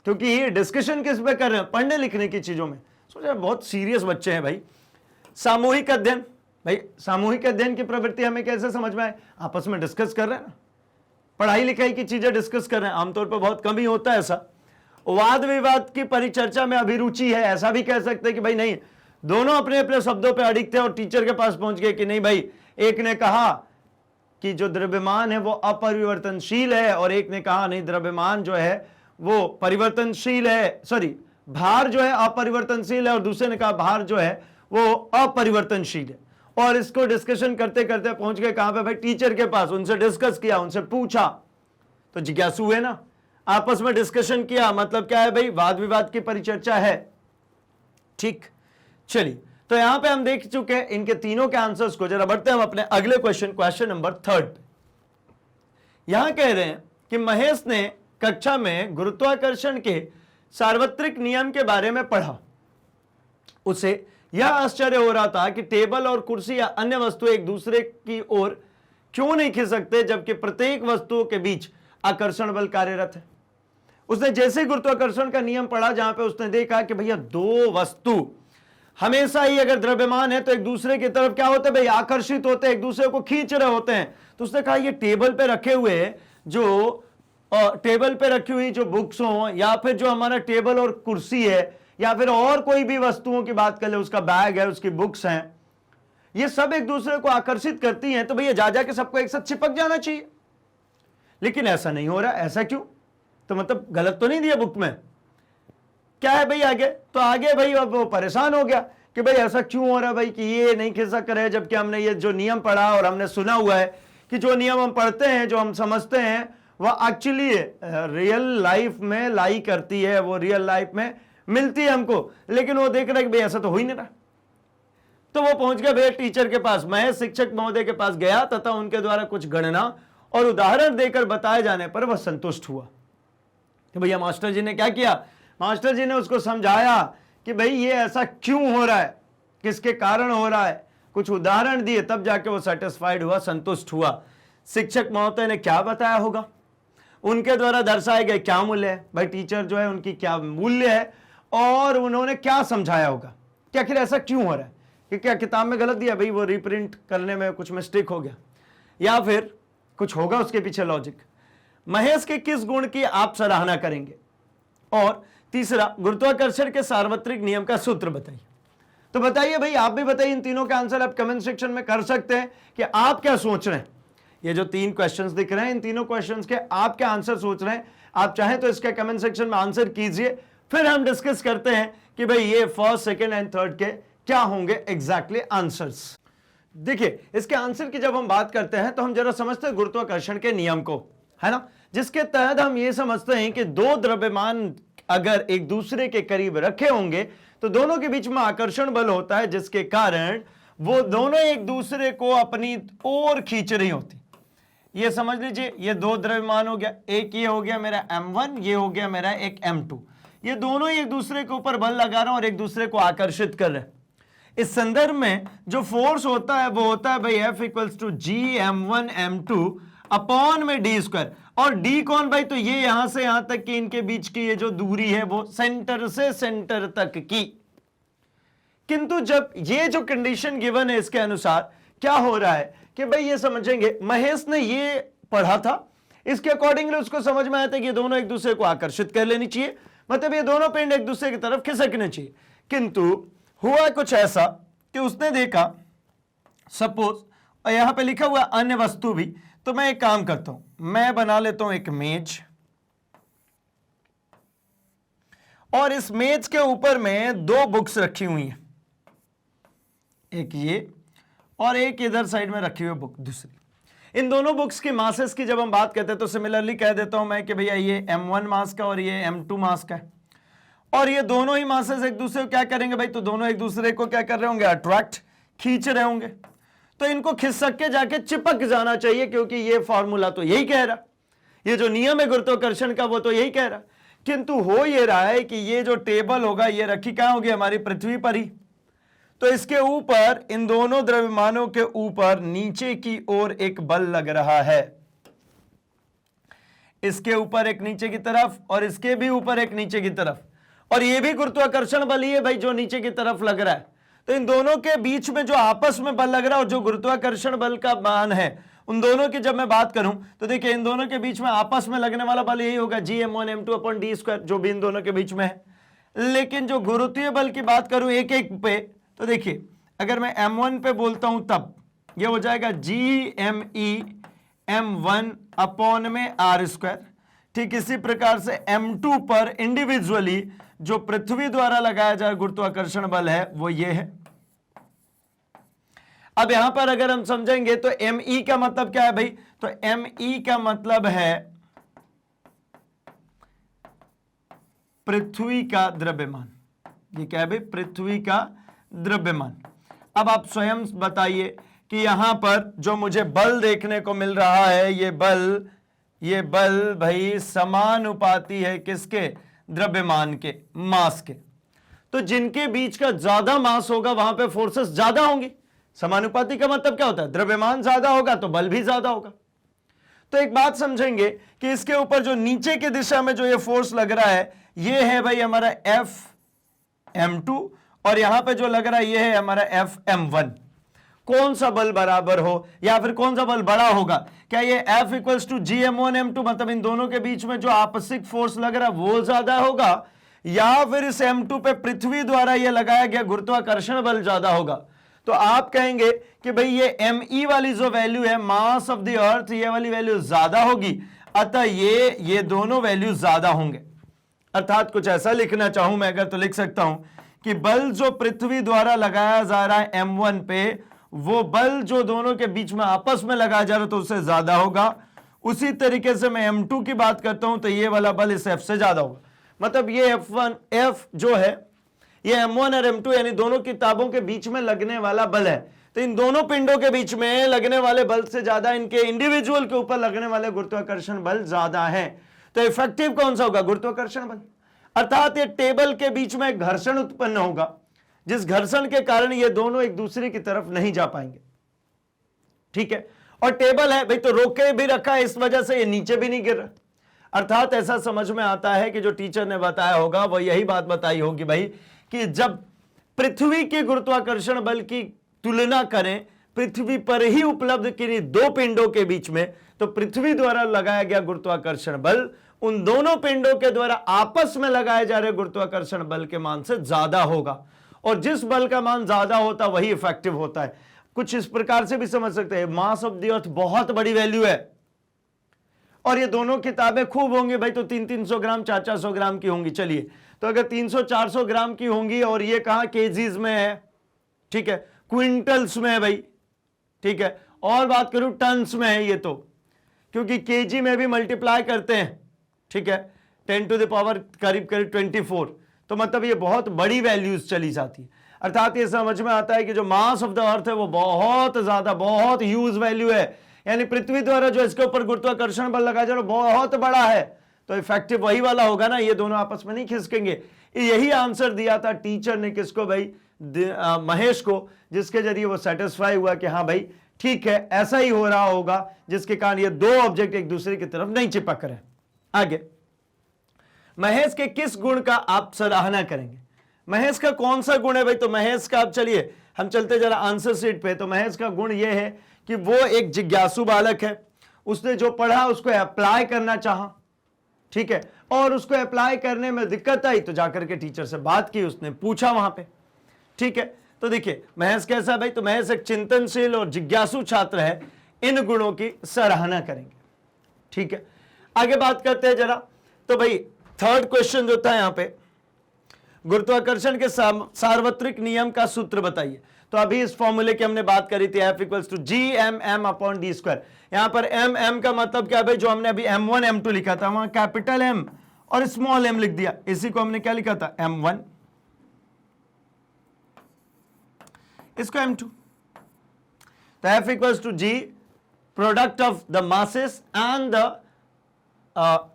क्योंकि ये डिस्कशन किस पे कर रहे हैं, पढ़ने लिखने की चीजों में, सोचा बहुत सीरियस बच्चे हैं भाई। सामूहिक अध्ययन, भाई सामूहिक अध्ययन की प्रवृत्ति हमें कैसे समझ में आए, आपस में डिस्कस कर रहे हैं ना, पढ़ाई लिखाई की चीजें डिस्कस कर रहे हैं, आमतौर पर बहुत कम ही होता है ऐसा। वाद विवाद की परिचर्चा में अभिरुचि है, ऐसा भी कह सकते हैं कि भाई नहीं, दोनों अपने अपने शब्दों पे अडिग थे और टीचर के पास पहुंच गए कि नहीं भाई, एक ने कहा कि जो द्रव्यमान है वो अपरिवर्तनशील है, और एक ने कहा नहीं, द्रव्यमान जो है वो परिवर्तनशील है, सॉरी भार जो है अपरिवर्तनशील है, और दूसरे ने कहा भार जो है वो अपरिवर्तनशील है। और इसको डिस्कशन करते करते पहुंच गए कहां पे भाई, टीचर के पास, उनसे डिस्कस किया, उनसे पूछा, तो जिज्ञासु हुए ना, आपस में डिस्कशन किया, मतलब क्या है भाई, वाद विवाद की परिचर्चा है, ठीक। चलिए, तो यहां पे हम देख चुके हैं इनके तीनों के आंसर्स को, जरा बढ़ते हैं हम अपने अगले क्वेश्चन, क्वेश्चन नंबर 3 यहां कह रहे हैं कि महेश ने कक्षा में गुरुत्वाकर्षण के सार्वत्रिक नियम के बारे में पढ़ा, उसे यह आश्चर्य हो रहा था कि टेबल और कुर्सी या अन्य वस्तु एक दूसरे की ओर क्यों नहीं खिसकते, जबकि प्रत्येक वस्तुओं के बीच आकर्षण बल कार्यरत है। उसने जैसे गुरुत्वाकर्षण का नियम पढ़ा, जहां पे उसने देखा कि भैया दो वस्तु हमेशा ही अगर द्रव्यमान है तो एक दूसरे की तरफ क्या होते हैं भाई, आकर्षित होते हैं, एक दूसरे को खींच रहे होते हैं। तो उसने कहा ये टेबल पे रखे हुए जो टेबल पे रखी हुई जो बुक्स हो, या फिर जो हमारा टेबल और कुर्सी है, या फिर और कोई भी वस्तुओं की बात कर ले, उसका बैग है, उसकी बुक्स हैं, ये सब एक दूसरे को आकर्षित करती हैं, तो भैया जा जाके सबको एक साथ चिपक जाना चाहिए। लेकिन ऐसा नहीं हो रहा, ऐसा क्यों, तो मतलब गलत तो नहीं दिया बुक में, क्या है भाई आगे, तो आगे भाई अब वो परेशान हो गया कि भाई ऐसा क्यों हो रहा है भाई कि ये नहीं खिसक रहे, जबकि हमने ये जो नियम पढ़ा और हमने सुना हुआ है कि जो नियम हम पढ़ते हैं, जो हम समझते हैं, वह एक्चुअली रियल लाइफ में लाई करती है, वो रियल लाइफ में मिलती है हमको, लेकिन वो देख रहा है कि भाई ऐसा तो हो ही नहीं रहा। तो वो पहुंच गया भैया टीचर के पास, महेश शिक्षक महोदय के पास गया तथा उनके द्वारा कुछ गणना और उदाहरण देकर बताए जाने पर वह संतुष्ट हुआ। तो भैया मास्टर जी ने क्या किया, मास्टर जी ने उसको समझाया कि भाई ये ऐसा क्यों हो रहा है, किसके कारण हो रहा है, कुछ उदाहरण दिए, तब जाके वो सेटिस्फाइड हुआ, संतुष्ट हुआ। शिक्षक महोदय ने क्या बताया होगा, उनके द्वारा दर्शाए गए क्या मूल्य है, भाई टीचर जो है उनकी क्या मूल्य है और उन्होंने क्या समझाया होगा कि आखिर ऐसा क्यों हो रहा है, कि क्या किताब में गलत दिया भाई, वो रिप्रिंट करने में कुछ मिस्टेक हो गया, या फिर कुछ होगा उसके पीछे लॉजिक। महेश के किस गुण की आप सराहना करेंगे, और तीसरा गुरुत्वाकर्षण के सार्वत्रिक नियम का सूत्र बताइए। तो बताइए भाई, आप भी बताइए, इन तीनों का आंसर आप कमेंट सेक्शन में कर सकते हैं कि आप क्या सोच रहे हैं। ये जो 3 क्वेश्चंस दिख रहे हैं, इन तीनों क्वेश्चंस के आप क्या आंसर सोच रहे हैं, आप चाहें तो इसके कमेंट सेक्शन में आंसर कीजिए, फिर हम डिस्कस करते हैं कि भाई ये फर्स्ट, सेकंड एंड थर्ड के क्या होंगे एग्जैक्टली आंसर्स। देखिए, इसके आंसर की जब हम बात करते हैं तो हम जरा समझते हैं गुरुत्वाकर्षण के नियम को, है ना, जिसके तहत हम ये समझते हैं कि 2 द्रव्यमान अगर एक दूसरे के करीब रखे होंगे तो दोनों के बीच में आकर्षण बल होता है, जिसके कारण वो दोनों एक दूसरे को अपनी ओर खींच रही होती। ये समझ लीजिए, ये 2 द्रव्यमान हो गया, एक ये हो गया मेरा m1, ये हो गया मेरा एक m2, ये दोनों एक दूसरे के ऊपर बल लगा रहे हैं और एक दूसरे को आकर्षित कर रहे हैं। इस संदर्भ में जो फोर्स होता है वो होता है भाई F equals to Gm1m2 upon में d स्क्वायर, और d कौन भाई, तो ये यहां से यहां तक कि इनके बीच की ये जो दूरी है वो सेंटर से सेंटर तक की। किंतु जब ये जो कंडीशन गिवन है इसके अनुसार क्या हो रहा है कि भाई ये समझेंगे, महेश ने ये पढ़ा था, इसके अकॉर्डिंगली उसको समझ में आया था कि ये दोनों एक दूसरे को आकर्षित कर लेनी चाहिए, मतलब ये दोनों पिंड एक दूसरे की तरफ खिसकने चाहिए। किंतु हुआ कुछ ऐसा कि उसने देखा, सपोज, और यहां पे लिखा हुआ अन्य वस्तु भी, तो मैं एक काम करता हूं, मैं बना लेता हूं एक मेज, और इस मेज के ऊपर में 2 बुक्स रखी हुई हैं, एक ये और एक इधर साइड में रखी हुई बुक दूसरी। इन दोनों बुक्स की मासेस की जब हम बात करते हैं तो सिमिलरली कह देता हूं मैं कि भैया ये m1 मास का और ये m2 मास का है, और ये दोनों ही मासेस एक दूसरे को क्या करेंगे भाई, तो दोनों एक दूसरे को क्या कर रहे होंगे, अट्रैक्ट, खींच रहे होंगे। तो इनको खिसक के जाके चिपक जाना चाहिए, क्योंकि ये फॉर्मूला तो यही कह रहा, ये जो नियम है गुरुत्वाकर्षण का वो तो यही कह रहा। किंतु हो ये रहा है कि ये जो टेबल होगा ये रखी कहां होगी, हमारी पृथ्वी पर ही, तो इसके ऊपर इन दोनों द्रव्यमानों के ऊपर नीचे की ओर एक बल लग रहा है, इसके ऊपर एक नीचे की तरफ और इसके भी ऊपर एक नीचे की तरफ, और ये भी गुरुत्वाकर्षण बल ही है भाई जो नीचे की तरफ लग रहा है। तो इन दोनों के बीच में जो आपस में बल लग रहा है और जो गुरुत्वाकर्षण बल का मान है, उन दोनों की जब मैं बात करूं तो देखिए इन दोनों के बीच में आपस में लगने वाला बल यही होगा Gm1m2 अपॉन d स्क्वायर, जो भी इन दोनों के बीच में है। लेकिन जो गुरुत्वीय बल की बात करूं एक एक पे, तो देखिए अगर मैं m1 पे बोलता हूं तब ये हो जाएगा Gme m1 अपॉन में r स्क्वायर। ठीक इसी प्रकार से m2 पर इंडिविजुअली जो पृथ्वी द्वारा लगाया जाए गुरुत्वाकर्षण बल है वो ये है। अब यहां पर अगर हम समझेंगे तो me का मतलब क्या है भाई, तो me का मतलब है पृथ्वी का द्रव्यमान। ये क्या है भाई, पृथ्वी का द्रव्यमान। अब आप स्वयं बताइए कि यहां पर जो मुझे बल देखने को मिल रहा है, ये बल भाई समानुपाती है किसके, द्रव्यमान के, मास के। तो जिनके बीच का ज्यादा मास होगा वहां पे फोर्सेस ज्यादा होंगी। समानुपाती का मतलब क्या होता है, द्रव्यमान ज्यादा होगा तो बल भी ज्यादा होगा। तो एक बात समझेंगे कि इसके ऊपर जो नीचे की दिशा में जो ये फोर्स लग रहा है ये है भाई हमारा Fm2, और यहां पे जो लग रहा है ये है हमारा Fm1। कौन सा बल बराबर हो या फिर कौन सा बल बड़ा होगा, क्या ये F इक्वल्स टू Gm1m2 मतलब इन दोनों के बीच में जो आपसिक फोर्स लग रहा है वो ज्यादा होगा, या फिर इस M2 पे पृथ्वी द्वारा ये लगाया गया गुरुत्वाकर्षण बल ज्यादा होगा। तो आप कहेंगे कि भाई ये Me वाली जो वैल्यू है, मास ऑफ द अर्थ, ये वाली वैल्यू ज्यादा होगी, अतः ये दोनों वैल्यू ज्यादा होंगे। अर्थात कुछ ऐसा लिखना चाहूं मैं अगर तो लिख सकता हूं कि बल जो पृथ्वी द्वारा लगाया जा रहा है m1 पे, वो बल जो दोनों के बीच में आपस में लगाया जा रहा है तो उससे ज्यादा होगा। उसी तरीके से मैं m2 की बात करता हूं तो ये वाला बल इस f से ज्यादा होगा। मतलब ये f जो है ये m1 और m2 यानी दोनों किताबों के बीच में लगने वाला बल है। तो इन दोनों पिंडों के बीच में लगने वाले बल से ज्यादा इनके इंडिविजुअल के ऊपर लगने वाले गुरुत्वाकर्षण बल ज्यादा है। तो इफेक्टिव कौन सा होगा? गुरुत्वाकर्षण बल। अर्थात ये टेबल के बीच में एक घर्षण उत्पन्न होगा, जिस घर्षण के कारण ये दोनों एक दूसरे की तरफ नहीं जा पाएंगे। ठीक है, और टेबल है भाई तो रोके भी रखा है, इस वजह से ये नीचे भी नहीं गिर रहा। अर्थात ऐसा समझ में आता है कि जो टीचर ने बताया होगा वो यही बात बताई होगी भाई कि जब पृथ्वी के गुरुत्वाकर्षण बल की तुलना करें पृथ्वी पर ही उपलब्ध किन्हीं दो पिंडों के बीच में, तो पृथ्वी द्वारा लगाया गया गुरुत्वाकर्षण बल उन दोनों पिंडों के द्वारा आपस में लगाए जा रहे गुरुत्वाकर्षण बल के मान से ज्यादा होगा। और जिस बल का मान ज्यादा होता वही इफेक्टिव होता है। कुछ इस प्रकार से भी समझ सकते हैं, मास ऑफ द अर्थ बहुत बड़ी वैल्यू है और ये दोनों किताबें खूब होंगी भाई, तो 300-300 ग्राम 400-400 ग्राम की होंगी। चलिए, तो अगर 300-400 ग्राम की होंगी और ये कहां केजीज में है, ठीक है, क्विंटल्स में है भाई, ठीक है, और बात करूं टन्स में है ये तो, क्योंकि केजी में भी मल्टीप्लाई करते हैं, ठीक है, 10 टू द पावर करीब करीब 24, तो मतलब ये बहुत बड़ी वैल्यूज चली जाती है। अर्थात ये समझ में आता है कि जो मास ऑफ द अर्थ है वो बहुत ज्यादा, बहुत ह्यूज वैल्यू है, यानी पृथ्वी द्वारा जो इसके ऊपर गुरुत्वाकर्षण बल लगाया जा रहा है बहुत बड़ा है, तो इफेक्टिव वही वाला होगा ना, ये दोनों आपस में नहीं खिसकेंगे। यही आंसर दिया था टीचर ने किसको भाई, महेश को, जिसके जरिए वो सेटिस्फाई हुआ कि हाँ भाई ठीक है ऐसा ही हो रहा होगा, जिसके कारण ये दो ऑब्जेक्ट एक दूसरे की तरफ नहीं चिपक रहे। आगे, महेश के किस गुण का आप सराहना करेंगे? महेश का कौन सा गुण है भाई? तो महेश का, अब चलिए हम चलते जरा आंसर शीट पे। तो महेश का गुण यह है कि वो एक जिज्ञासु बालक है, उसने जो पढ़ा उसको अप्लाई करना चाहा, ठीक है, और उसको अप्लाई करने में दिक्कत आई तो जाकर के टीचर से बात की, उसने पूछा वहां पे, ठीक है। तो देखिए महेश कैसा है भाई, तो महेश एक चिंतनशील और जिज्ञासु छात्र है, इन गुणों की सराहना करेंगे, ठीक है। आगे बात करते हैं जरा, तो भाई थर्ड क्वेश्चन जो था यहां पे, गुरुत्वाकर्षण के सार्वत्रिक नियम का सूत्र बताइए। तो अभी इस फॉर्मूले की हमने बात करी थी, F इक्वल्स टू GMM/d²। यहां पर M का मतलब क्या भाई, जो हमने अभी M1 M2 लिखा था वहां कैपिटल M और स्मॉल m लिख दिया, इसी को हमने क्या लिखा था M1, इसको M2। तो F equals to G product of the masses and the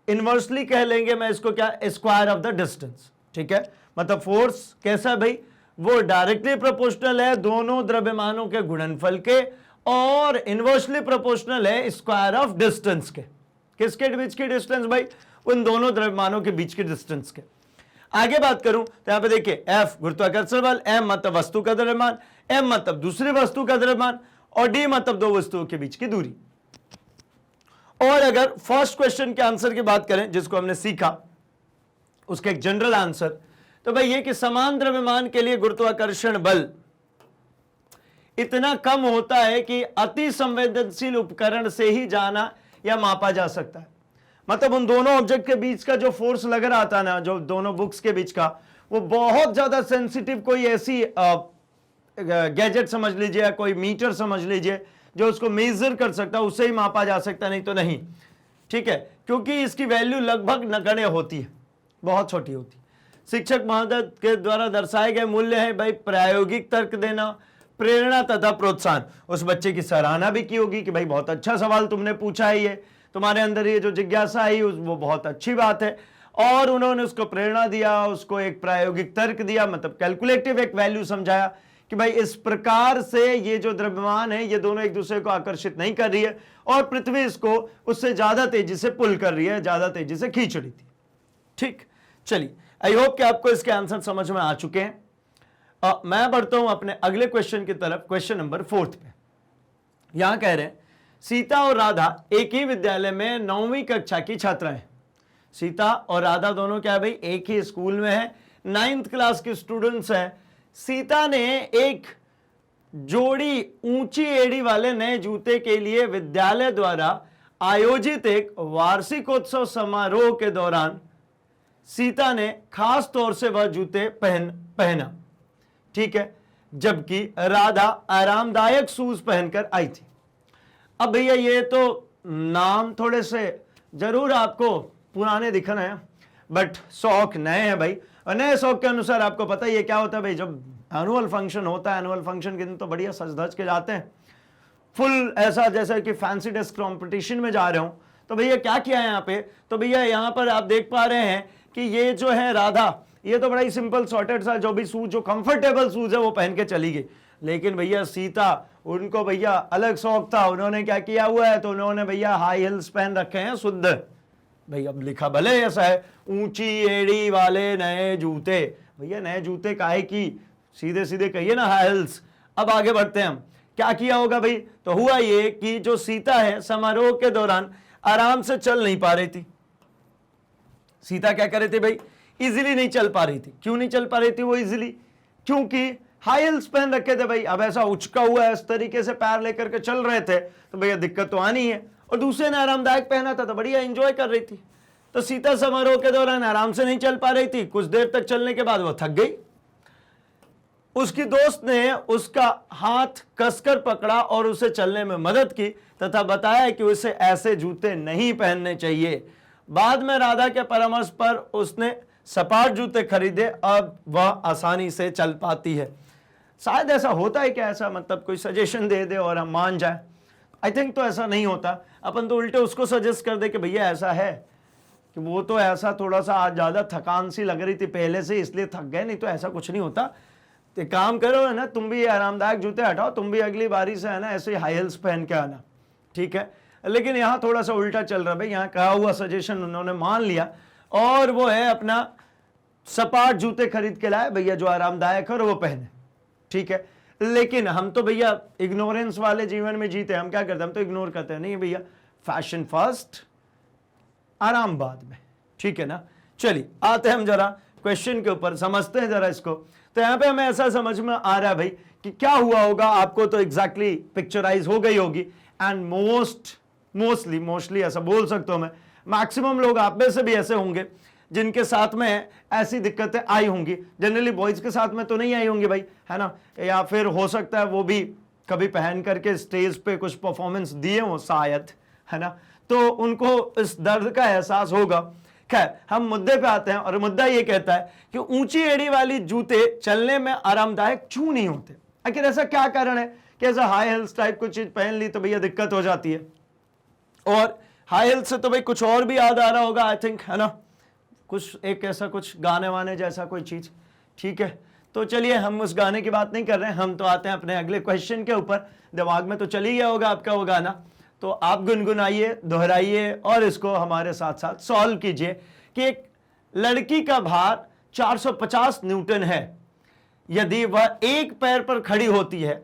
inversely कह लेंगे मैं इसको क्या, स्क्वायर ऑफ द डिस्टेंस, ठीक है। मतलब फोर्स कैसा है भाई, वो डायरेक्टली प्रोपोर्शनल है दोनों द्रव्यमानों के गुणनफल के, और इनवर्सली प्रोपोर्शनल है स्क्वायर ऑफ डिस्टेंस के। किसके बीच की डिस्टेंस भाई, उन दोनों द्रव्यमानों के बीच की डिस्टेंस के। आगे बात करूं तो यहां पे देखिए, F गुरुत्वाकर्षण बल, M मतलब वस्तु का द्रव्यमान, M मतलब दूसरी वस्तु का द्रव्यमान, और D मतलब दो वस्तुओं के बीच की दूरी। और अगर फर्स्ट क्वेश्चन के आंसर की बात करें जिसको हमने सीखा, उसका एक जनरल आंसर, तो भाई ये कि समान द्रव्यमान के लिए गुरुत्वाकर्षण बल इतना कम होता है कि अति संवेदनशील उपकरण से ही जाना या मापा जा सकता है। मतलब उन दोनों ऑब्जेक्ट के बीच का जो फोर्स लग रहा था ना, जो दोनों बुक्स के बीच का, वो बहुत ज्यादा सेंसिटिव कोई ऐसी गैजेट समझ लीजिए या कोई मीटर समझ लीजिए जो उसको मेजर कर सकता है, उससे ही मापा जा सकता, नहीं तो नहीं, ठीक है, क्योंकि इसकी वैल्यू लगभग नगण्य होती है, बहुत छोटी होती है। शिक्षक महोदय के द्वारा दर्शाए गए मूल्य है भाई प्रायोगिक तर्क देना, प्रेरणा तथा प्रोत्साहन। उस बच्चे की सराहना भी की होगी कि भाई बहुत अच्छा सवाल तुमने पूछा है, ये तुम्हारे अंदर ये जो जिज्ञासा आई वो बहुत अच्छी बात है, और उन्होंने उसको प्रेरणा दिया, उसको एक प्रायोगिक तर्क दिया, मतलब कैलकुलेटिव एक वैल्यू समझाया कि भाई इस प्रकार से ये जो द्रव्यमान है ये दोनों एक दूसरे को आकर्षित नहीं कर रही है, और पृथ्वी इसको उससे ज्यादा तेजी से पुल कर रही है, ज्यादा तेजी से खींच रही थी, ठीक। चलिए, आई होप कि आपको इसके आंसर समझ में आ चुके हैं। मैं बढ़ता हूं अपने अगले क्वेश्चन की तरफ, क्वेश्चन नंबर 4 पे। यहां कह रहे हैं सीता और राधा एक ही विद्यालय में 9वीं कक्षा की छात्रा हैं। सीता और राधा दोनों क्या है भाई, एक ही स्कूल में है, 9th क्लास के स्टूडेंट्स हैं। सीता ने एक जोड़ी ऊंची एड़ी वाले नए जूते के लिए विद्यालय द्वारा आयोजित एक वार्षिकोत्सव समारोह के दौरान सीता ने खास तौर से वह जूते पहना, ठीक है, जबकि राधा आरामदायक शूज पहनकर आई थी। अब भैया ये तो नाम थोड़े से जरूर आपको पुराने दिख रहे हैं, बट शौक नए हैं भाई, और नए शौक के अनुसार आपको पता ही है क्या होता है भाई, जब एनुअल फंक्शन होता है, एनुअल फंक्शन के दिन तो बढ़िया सज धज के जाते हैं, फुल ऐसा जैसा कि फैंसी ड्रेस कंपटीशन में जा रहे हो। तो भैया क्या किया है यहाँ पे, तो भैया यहाँ पर आप देख पा रहे हैं कि ये जो है राधा, ये तो बड़ा ही सिंपल सॉर्टेड सा जो भी शूज, जो कंफर्टेबल शूज है वो पहन के चली गई। लेकिन भैया सीता, उनको भैया अलग शौक था, उन्होंने क्या किया हुआ है, तो उन्होंने भैया हाई हिल्स पहन रखे हैं शुद्ध। भाई अब लिखा भले ऐसा है, ऊंची एड़ी वाले नए जूते, भैया नए जूते काहे की, सीधे सीधे कहिए ना हाई हिल्स। अब आगे बढ़ते हैं हम, क्या किया होगा भाई, तो हुआ ये कि जो सीता है समारोह के दौरान आराम से चल नहीं पा रही थी। सीता क्या कर रही थी भाई, इजीली नहीं चल पा रही थी। क्यों नहीं चल पा रही थी वो इजीली, क्योंकि हाई हिल्स पहन रखे थे भाई। अब ऐसा उचका हुआ है, इस तरीके से पैर लेकर के चल रहे थे, तो भैया दिक्कत तो आनी है। और दूसरे ने आरामदायक पहना था तो बढ़िया एंजॉय कर रही थी। तो सीता समारोह के दौरान आराम से नहीं चल पा रही थी, कुछ देर तक चलने के बाद वो थक गई। उसकी दोस्त ने उसका हाथ कसकर पकड़ा और उसे चलने में मदद की तथा बताया कि उसे ऐसे जूते नहीं पहनने चाहिए। बाद में राधा के परामर्श पर उसने सपाट जूते खरीदे, अब वह आसानी से चल पाती है। शायद ऐसा होता है क्या, ऐसा मतलब कोई सजेशन दे दे और हम मान जाए? आई थिंक तो ऐसा नहीं होता। अपन तो उल्टे उसको सजेस्ट कर दे कि भैया ऐसा है कि वो तो ऐसा थोड़ा सा आज ज्यादा थकान सी लग रही थी पहले से, इसलिए थक गए, नहीं तो ऐसा कुछ नहीं होता। तो काम करो है ना, तुम भी आरामदायक जूते हटाओ, तुम भी अगली बारी से है ना ऐसे हाई हिल्स पहन के आना, ठीक है। लेकिन यहाँ थोड़ा सा उल्टा चल रहा है भाई, यहाँ कहा हुआ सजेशन उन्होंने मान लिया और वो है अपना सपाट जूते खरीद के लाए भैया, जो आरामदायक है और वो पहने, ठीक है। लेकिन हम तो भैया इग्नोरेंस वाले जीवन में जीते, हम क्या करते हैं, हम तो इग्नोर करते हैं, नहीं भैया फैशन फर्स्ट आराम बाद में, ठीक है ना। चलिए आते हैं हम जरा क्वेश्चन के ऊपर, समझते हैं जरा इसको। तो यहाँ पे हमें ऐसा समझ में आ रहा है भाई कि क्या हुआ होगा, आपको तो एग्जैक्टली पिक्चराइज हो गई होगी। एंड मोस्टली ऐसा बोल सकता हूं मैं, मैक्सिमम लोग आप में से भी ऐसे होंगे जिनके साथ में ऐसी दिक्कतें आई होंगी। जनरली बॉयज के साथ में तो नहीं आई होंगी भाई, है ना, या फिर हो सकता है वो भी कभी पहन करके स्टेज पे कुछ परफॉर्मेंस दिए हो शायद, है ना, तो उनको इस दर्द का एहसास होगा। खैर हम मुद्दे पे आते हैं, और मुद्दा ये कहता है कि ऊंची एड़ी वाली जूते चलने में आरामदायक क्यों नहीं होते। आखिर ऐसा क्या कारण है कि ऐसा हाई हिल्स टाइप कुछ चीज पहन ली तो भैया दिक्कत हो जाती है। और हाई हिल्स से तो भाई कुछ और भी याद आ रहा होगा आई थिंक, है ना, कुछ एक ऐसा कुछ गाने वाने जैसा कोई चीज, ठीक है। तो चलिए हम उस गाने की बात नहीं कर रहे हैं, हम तो आते हैं अपने अगले क्वेश्चन के ऊपर। दिमाग में तो चल ही गया होगा आपका वो गाना, तो आप गुनगुनाइए, दोहराइए और इसको हमारे साथ साथ सॉल्व कीजिए कि एक लड़की का भार 450 न्यूटन है। यदि वह एक पैर पर खड़ी होती है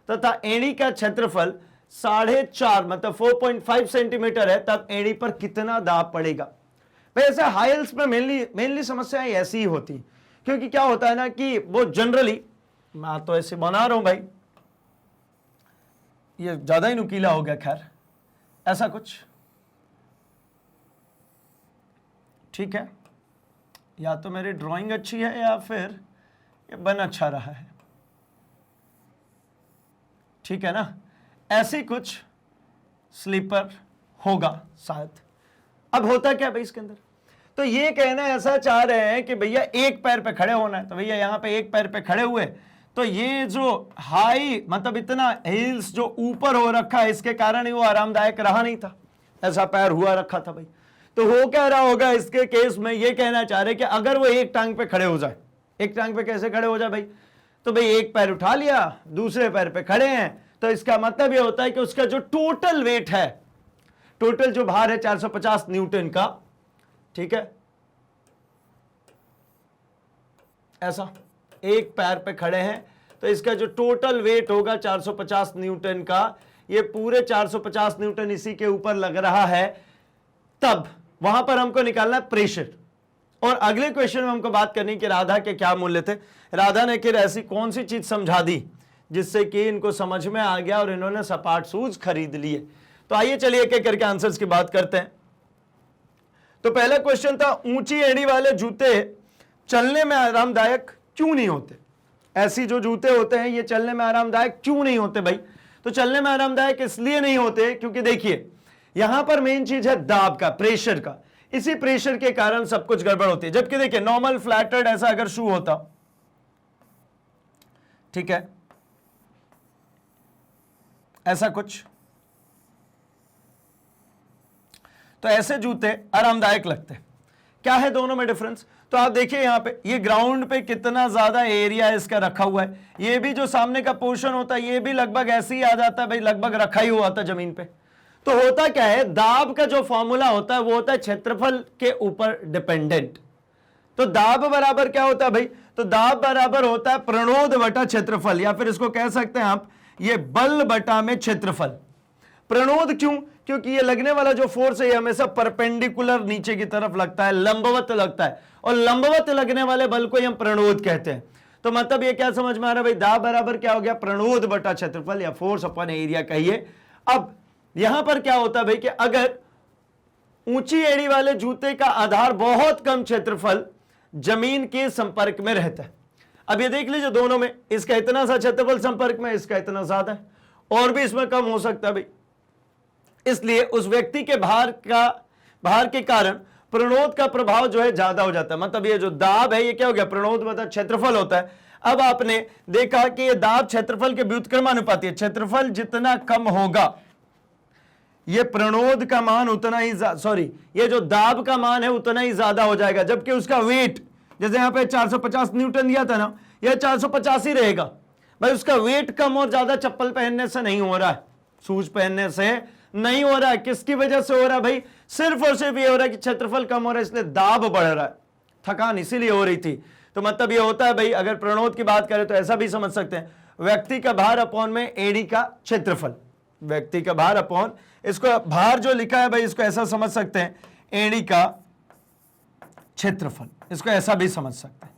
तथा एड़ी का क्षेत्रफल 4.5 मतलब 4.5 सेंटीमीटर है, तब एड़ी पर कितना दाब पड़ेगा। भाई ऐसे हाई हिल्स में मेनली समस्याएं ऐसी ही होती, क्योंकि क्या होता है ना कि वो जनरली, मैं तो ऐसे बना रहा हूं भाई, ये ज्यादा ही नुकीला हो गया, खैर ऐसा कुछ, ठीक है, या तो मेरी ड्राइंग अच्छी है या फिर ये बन अच्छा रहा है, ठीक है ना, ऐसी कुछ स्लीपर होगा शायद। अब होता क्या भाई इसके अंदर, तो ये कहना ऐसा चाह रहे हैं कि भैया एक पैर पे खड़े होना है, तो भैया यहां पे एक पैर पे खड़े हुए, तो ये जो हाई मतलब इतना हील्स जो ऊपर हो रखा है, इसके कारण ही वो आरामदायक रहा नहीं था, ऐसा पैर हुआ रखा था भाई। तो हो क्या रहा होगा इसके केस में, ये कहना चाह रहे कि अगर वो एक टांग पे खड़े हो जाए, एक टांग पे कैसे खड़े हो जाए भाई, तो भाई एक पैर उठा लिया, दूसरे पैर पे खड़े हैं, तो इसका मतलब ये होता है कि उसका जो टोटल वेट है, टोटल जो भार है 450 न्यूटन का, ठीक है, ऐसा एक पैर पे खड़े हैं, तो इसका जो टोटल वेट होगा 450 न्यूटन का, ये पूरे 450 न्यूटन इसी के ऊपर लग रहा है, तब वहां पर हमको निकालना है प्रेशर। और अगले क्वेश्चन में हमको बात करनी कि राधा के क्या मूल्य थे, राधा ने फिर ऐसी कौन सी चीज समझा दी जिससे कि इनको समझ में आ गया और इन्होंने सपाट शूज खरीद लिए। तो आइए चलिए एक एक करके आंसर्स की बात करते हैं। तो पहला क्वेश्चन था ऊंची एड़ी वाले जूते चलने में आरामदायक क्यों नहीं होते। ऐसी जो जूते होते हैं ये चलने में आरामदायक क्यों नहीं होते भाई। तो चलने में आरामदायक इसलिए नहीं होते क्योंकि देखिए यहां पर मेन चीज है दाब का, प्रेशर का। इसी प्रेशर के कारण सब कुछ गड़बड़ होती है। जबकि देखिए नॉर्मल फ्लैटेड ऐसा अगर शू होता, ठीक है, ऐसा कुछ, तो ऐसे जूते आरामदायक लगते। क्या है दोनों में डिफरेंस। तो आप देखिए यहां पे ये ग्राउंड पे कितना ज्यादा एरिया इसका रखा हुआ है। ये भी जो सामने का पोर्शन होता है ये भी लगभग ऐसे ही आ जाता है भाई, लगभग रखा ही हुआ था जमीन पे। तो होता क्या है, दाब का जो फॉर्मूला होता है वो होता है क्षेत्रफल के ऊपर डिपेंडेंट। तो दाब बराबर क्या होता है भाई, तो दाब बराबर होता है प्रणोद बटा क्षेत्रफल, या फिर इसको कह सकते हैं आप ये बल बटा में क्षेत्रफल। प्रणोद क्यों, क्योंकि ये लगने वाला जो फोर्स है ये हमेशा परपेंडिकुलर नीचे की तरफ लगता है, लंबवत लगता है, और लंबवत लगने वाले बल को हम प्रणोद कहते हैं। तो मतलब ये क्या समझ में आ रहा है भाई, दाब बराबर क्या हो गया, प्रणोद बटा क्षेत्रफल या फोर्स अपन एरिया कहिए। अब यहां पर क्या होता है भाई कि अगर ऊंची एड़ी वाले जूते का आधार बहुत कम क्षेत्रफल जमीन के संपर्क में रहता है। अब ये देख लीजिए दोनों में, इसका इतना सा क्षेत्रफल संपर्क में, इसका इतना ज्यादा है, और भी इसमें कम हो सकता है भाई। इसलिए उस व्यक्ति के भार के कारण प्रणोद का प्रभाव जो है ज्यादा हो जाता है। मतलब ये जो दाब है ये क्या हो गया, प्रणोद मतलब क्षेत्रफल होता है। अब आपने देखा कि ये दाब क्षेत्रफल के व्युत्क्रमानुपाती है। क्षेत्रफल जितना कम होगा ये प्रणोद का मान उतना ही ये जो दाब का मान है उतना ही ज्यादा हो जाएगा। जबकि उसका वेट, जैसे यहां पे 450 न्यूटन दिया था ना, यह 450 ही रहेगा भाई। उसका वेट कम और ज्यादा चप्पल पहनने से नहीं हो रहा है, शूज पहनने से नहीं हो रहा है। किसकी वजह से हो रहा है भाई, सिर्फ और सिर्फ ये हो रहा है कि क्षेत्रफल कम हो रहा है, इसलिए दाब बढ़ रहा है, थकान इसीलिए हो रही थी। तो मतलब ये होता है भाई, अगर प्रणोद की बात करें तो ऐसा भी समझ सकते हैं, व्यक्ति का भार अपॉन में एड़ी का क्षेत्रफल। व्यक्ति का भार अपॉन, इसको भार जो लिखा है भाई इसको ऐसा समझ सकते हैं, एड़ी का क्षेत्रफल, इसको ऐसा भी समझ सकते हैं।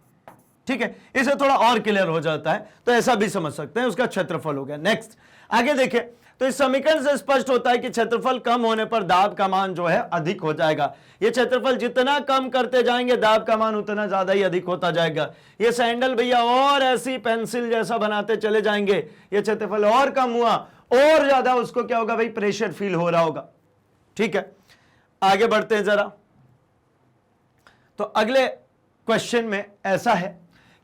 ठीक है, इसे थोड़ा और क्लियर हो जाता है तो ऐसा भी समझ सकते हैं, उसका क्षेत्रफल हो गया। नेक्स्ट आगे देखें तो इस समीकरण से स्पष्ट होता है कि क्षेत्रफल कम होने पर दाब का मान जो है अधिक हो जाएगा। ये क्षेत्रफल जितना कम करते जाएंगे दाब का मान उतना ज्यादा ही अधिक होता जाएगा। ये सैंडल भैया और ऐसी पेंसिल जैसा बनाते चले जाएंगे, ये क्षेत्रफल और कम हुआ और ज्यादा उसको क्या होगा भाई, प्रेशर फील हो रहा होगा। ठीक है, आगे बढ़ते हैं जरा। तो अगले क्वेश्चन में ऐसा है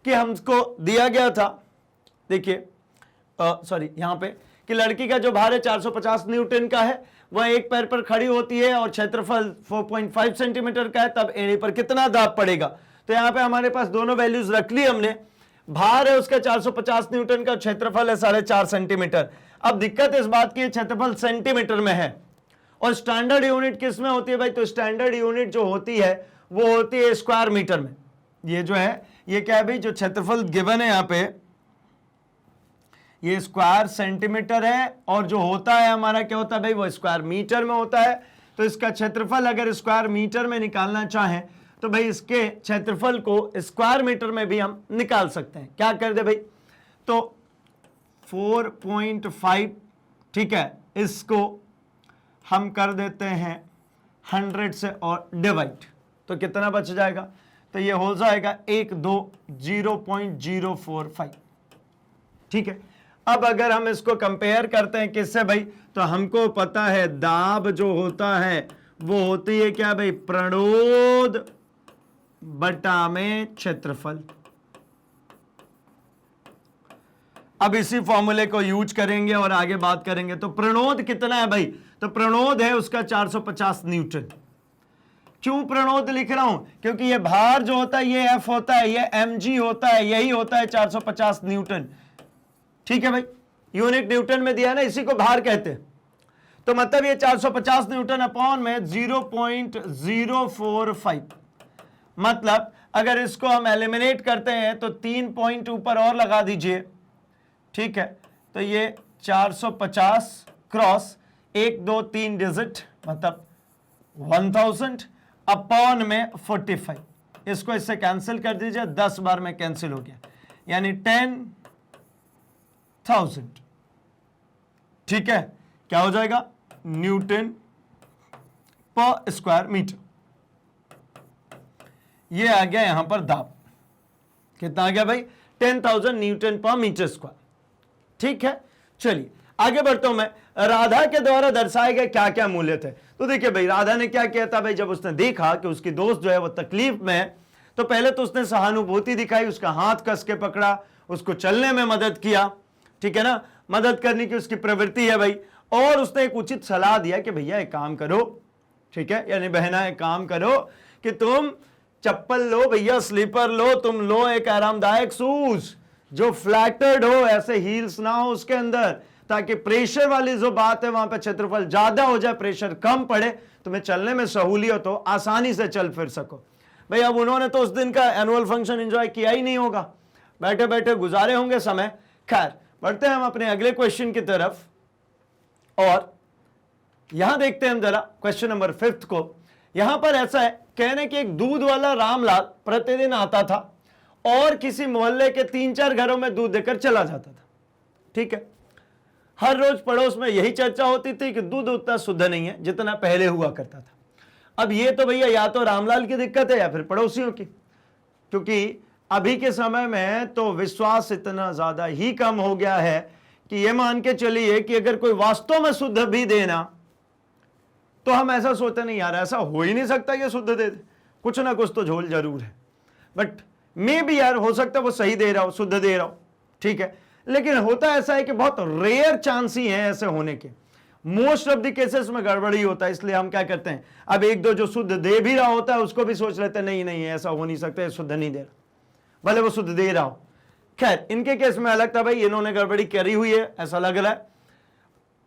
कि हमको दिया गया था, देखिए सॉरी यहां पे, कि लड़की का जो भार है 450 न्यूटन का है, वह एक पैर पर खड़ी होती है और क्षेत्रफल 4.5 सेंटीमीटर का है, तब एड़ी पर कितना दाब पड़ेगा। तो यहां पे हमारे पास दोनों वैल्यूज रख ली हमने। भार है उसका 450 न्यूटन का, क्षेत्रफल है 4.5 सेंटीमीटर। अब दिक्कत इस बात की, क्षेत्रफल सेंटीमीटर में है और स्टैंडर्ड यूनिट किस में होती है भाई, तो स्टैंडर्ड यूनिट जो होती है वो होती है स्क्वायर मीटर में। ये जो है ये क्या है भाई, जो क्षेत्रफल गिवन है यहां पे ये स्क्वायर सेंटीमीटर है, और जो होता है हमारा क्या होता है भाई, वो स्क्वायर मीटर में होता है। तो इसका क्षेत्रफल अगर स्क्वायर मीटर में निकालना चाहें तो भाई इसके क्षेत्रफल को स्क्वायर मीटर में भी हम निकाल सकते हैं। क्या कर दे भाई, तो 4.5, ठीक है, इसको हम कर देते हैं 100 से और डिवाइड, तो कितना बच जाएगा, तो ये हो जाएगा 0.045। ठीक है, अब अगर हम इसको कंपेयर करते हैं किससे भाई, तो हमको पता है दाब जो होता है वो होती है क्या भाई, प्रणोद बटा में क्षेत्रफल। अब इसी फॉर्मूले को यूज करेंगे और आगे बात करेंगे। तो प्रणोद कितना है भाई, तो प्रणोद है उसका 450 न्यूटन। क्यों प्रणोद लिख रहा हूं, क्योंकि ये भार जो होता है ये F होता है, ये mg होता है, यही होता है 450 न्यूटन। ठीक है भाई, यूनिट न्यूटन में दिया है ना, इसी को भार कहते हैं। तो मतलब ये 450 न्यूटन अपॉन में 0.045, मतलब अगर इसको हम एलिमिनेट करते हैं तो 3 पॉइंट ऊपर और लगा दीजिए। ठीक है, तो ये 450 क्रॉस 1 2 3 डिजिट मतलब 1000 अपॉन में 45, इसको इससे कैंसिल कर दीजिए, 10 बार में कैंसिल हो गया, यानी 10,000। ठीक है, क्या हो जाएगा, न्यूटन पर स्क्वायर मीटर। ये आ गया यहां पर दाब, कितना आ गया भाई 10,000 न्यूटन पर मीटर स्क्वायर। ठीक है, चलिए आगे बढ़ता हूं मैं। राधा के द्वारा दर्शाए गए क्या क्या मूल्य थे, तो देखिए भाई राधा ने क्या किया था भाई, जब उसने देखा कि उसकी दोस्त जो है वो तकलीफ में है, तो पहले तो उसने सहानुभूति दिखाई, उसका हाथ कस के पकड़ा, उसको चलने में मदद किया, ठीक है ना, मदद करने की उसकी प्रवृत्ति है भाई। और उसने एक उचित सलाह दिया कि भैया एक काम करो, ठीक है, यानी बहना एक काम करो कि तुम चप्पल लो भैया, स्लीपर लो, तुम लो एक आरामदायक शूज जो फ्लैटेड हो, ऐसे हील्स ना हो उसके अंदर, ताकि प्रेशर वाली जो बात है वहां पे क्षेत्रफल ज्यादा हो जाए, प्रेशर कम पड़े, तुम्हें चलने में सहूलियत हो, आसानी से चल फिर सको। भाई अब उन्होंने तो उस दिन का एनुअल फंक्शन एंजॉय किया ही नहीं होगा, बैठे बैठे गुजारे होंगे समय। खैर बढ़ते हैं हम अपने अगले क्वेश्चन की तरफ, और यहां देखते हैं हम जरा क्वेश्चन नंबर 5 को। यहां पर ऐसा है, कहने कि एक दूध वाला रामलाल प्रतिदिन आता था और किसी मोहल्ले के 3-4 घरों में दूध देकर चला जाता था। ठीक है, हर रोज पड़ोस में यही चर्चा होती थी कि दूध उतना शुद्ध नहीं है जितना पहले हुआ करता था। अब ये तो भैया या तो रामलाल की दिक्कत है या फिर पड़ोसियों की, क्योंकि अभी के समय में तो विश्वास इतना ज्यादा ही कम हो गया है कि ये मान के चलिए कि अगर कोई वास्तव में शुद्ध भी देना तो हम ऐसा सोचते नहीं यार ऐसा हो ही नहीं सकता ये शुद्ध दे दे, कुछ ना कुछ तो झोल जरूर है। बट मे भी यार हो सकता है वो सही दे रहा हो, शुद्ध दे रहा हो, ठीक है, लेकिन होता ऐसा है कि बहुत रेयर चांस ही है ऐसे होने के, मोस्ट ऑफ द केसेस में गड़बड़ी होता है। इसलिए हम क्या करते हैं, अब एक दो जो शुद्ध दे भी रहा होता है उसको भी सोच लेते हैं नहीं नहीं ऐसा हो नहीं सकता, शुद्ध नहीं दे रहा, भले वो शुद्ध दे रहा हो। खैर इनके केस में अलग था भाई, इन्होंने गड़बड़ी करी हुई है ऐसा लग रहा है।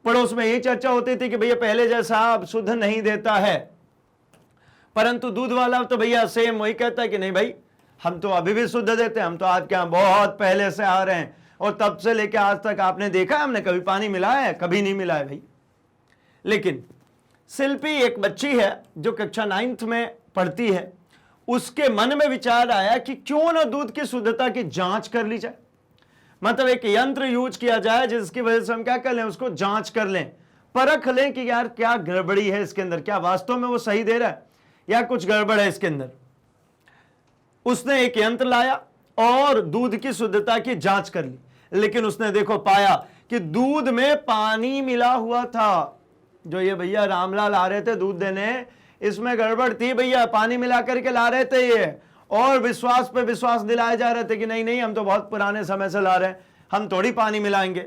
पड़ोस में यही चर्चा होती थी कि भैया पहले जैसा अब शुद्ध नहीं देता है, परंतु दूध वाला तो भैया सेम वही कहता है कि नहीं भाई हम तो अभी भी शुद्ध देते हैं, हम तो आपके यहां बहुत पहले से आ रहे हैं और तब से लेकर आज तक आपने देखा है हमने कभी पानी मिलाया है, कभी नहीं मिलाया भाई। लेकिन शिल्पी एक बच्ची है जो कक्षा 9th में पढ़ती है, उसके मन में विचार आया कि क्यों ना दूध की शुद्धता की जांच कर ली जाए, मतलब एक यंत्र यूज किया जाए जिसकी वजह से हम क्या कर लें, उसको जांच कर लें, परख लें कि यार क्या गड़बड़ी है इसके अंदर, क्या वास्तव में वो सही दे रहा है या कुछ गड़बड़ है इसके अंदर। उसने एक यंत्र लाया और दूध की शुद्धता की जांच कर ली, लेकिन उसने देखो पाया कि दूध में पानी मिला हुआ था। जो ये भैया रामलाल आ रहे थे दूध देने, इसमें गड़बड़ थी भैया, पानी मिला करके ला रहे थे ये, और विश्वास पे विश्वास दिलाए जा रहे थे कि नहीं नहीं हम तो बहुत पुराने समय से ला रहे हैं, हम थोड़ी पानी मिलाएंगे।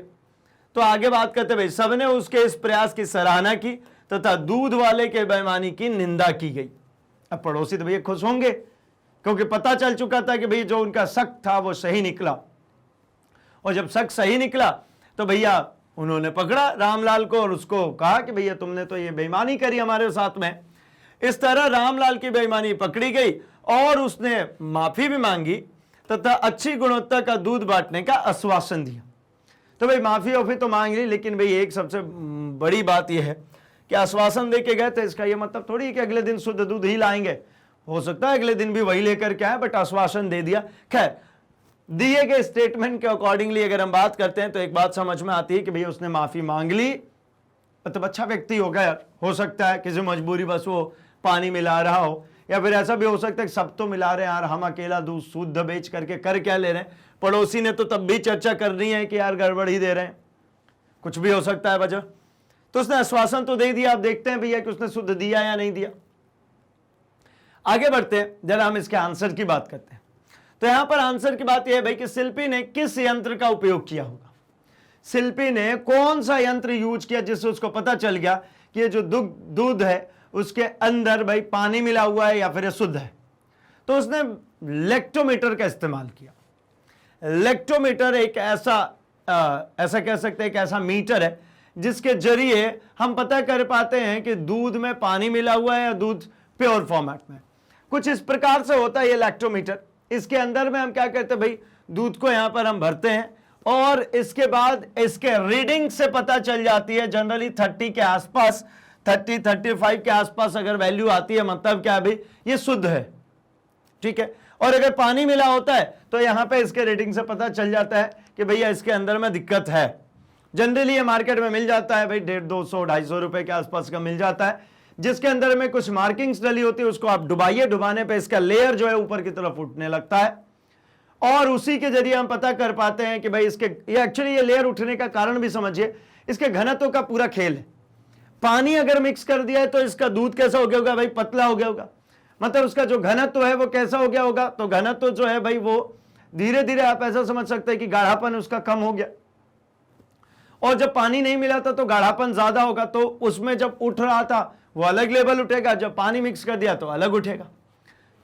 तो आगे बात करते भाई सबने उसके इस प्रयास की सराहना की तथा दूध वाले के बेईमानी की निंदा की गई। अब पड़ोसी तो भैया खुश होंगे क्योंकि पता चल चुका था कि भैया जो उनका शक था वो सही निकला, और जब शक सही निकला तो भैया उन्होंने पकड़ा रामलाल को और उसको कहा कि भैया तुमने तो ये बेईमानी करी हमारे साथ में। इस तरह रामलाल की बेईमानी पकड़ी गई और उसने माफी भी मांगी तथा अच्छी गुणवत्ता का दूध बांटने का आश्वासन दिया। तो भाई माफी वाफी तो मांग ली, लेकिन भाई एक सबसे बड़ी बात यह है कि आश्वासन दे के गए थे, इसका ये मतलब थोड़ी कि अगले दिन शुद्ध दूध ही लाएंगे, हो सकता है अगले दिन भी वही लेकर के आए, बट आश्वासन दे दिया। खैर दिए गए स्टेटमेंट के अकॉर्डिंगली अगर हम बात करते हैं तो एक बात समझ में आती है कि भैया उसने माफी मांग ली, मतलब अच्छा व्यक्ति होगा यार, हो सकता है किसी मजबूरी बस वो पानी मिला रहा हो, या फिर ऐसा भी हो सकता है कि सब तो मिला रहे हैं यार, हम अकेला दूध शुद्ध बेच करके कर क्या ले रहे हैं। पड़ोसी ने तो तब भी चर्चा कर रही है कि यार गड़बड़ ही दे रहे हैं, कुछ भी हो सकता है वजह। तो उसने आश्वासन तो दे दिया, आप देखते हैं भैया कि उसने शुद्ध दिया या नहीं दिया। आगे बढ़ते हैं जरा हम इसके आंसर की बात करते हैं। तो यहां पर आंसर की बात यह है भाई कि शिल्पी ने किस यंत्र का उपयोग किया होगा, शिल्पी ने कौन सा यंत्र यूज किया जिससे उसको पता चल गया कि ये जो दूध है उसके अंदर भाई पानी मिला हुआ है या फिर शुद्ध है। तो उसने लेक्टोमीटर का इस्तेमाल किया। लेक्टोमीटर एक ऐसा कह सकते हैं एक ऐसा मीटर है जिसके जरिए हम पता कर पाते हैं कि दूध में पानी मिला हुआ है या दूध प्योर फॉर्मेट में। कुछ इस प्रकार से होता है ये लैक्टोमीटर। इसके अंदर में हम क्या करते हैं भाई, दूध को यहां पर हम भरते हैं और इसके बाद इसके रीडिंग से पता चल जाती है जनरली 30 के आसपास, 30-35 के आसपास अगर वैल्यू आती है मतलब क्या भाई ये शुद्ध है, ठीक है। और अगर पानी मिला होता है तो यहां पे इसके रेटिंग से पता चल जाता है कि भैया इसके अंदर में दिक्कत है। जनरली ये मार्केट में मिल जाता है भाई 150-200-250 रुपए के आसपास का मिल जाता है, जिसके अंदर में कुछ मार्किंग्स डली होती है, उसको आप डुबाइए, डुबाने पे इसका लेयर जो है ऊपर की तरफ उठने लगता है और उसी के जरिए हम पता कर पाते हैं कि भाई इसके ये एक्चुअली ये लेयर उठने का कारण भी समझिए, इसके घनत्व का पूरा खेल है। पानी अगर मिक्स कर दिया है तो इसका दूध कैसा हो गया होगा भाई, पतला हो गया होगा, मतलब उसका जो घनत्व है वो कैसा हो गया होगा, तो घनत्व जो है भाई वो धीरे धीरे आप ऐसा समझ सकते हैं कि गाढ़ापन उसका कम हो गया। और जब पानी नहीं मिला था तो गाढ़ापन ज्यादा होगा, तो उसमें जब उठ रहा था वो अलग लेवल उठेगा, जब पानी मिक्स कर दिया तो अलग उठेगा।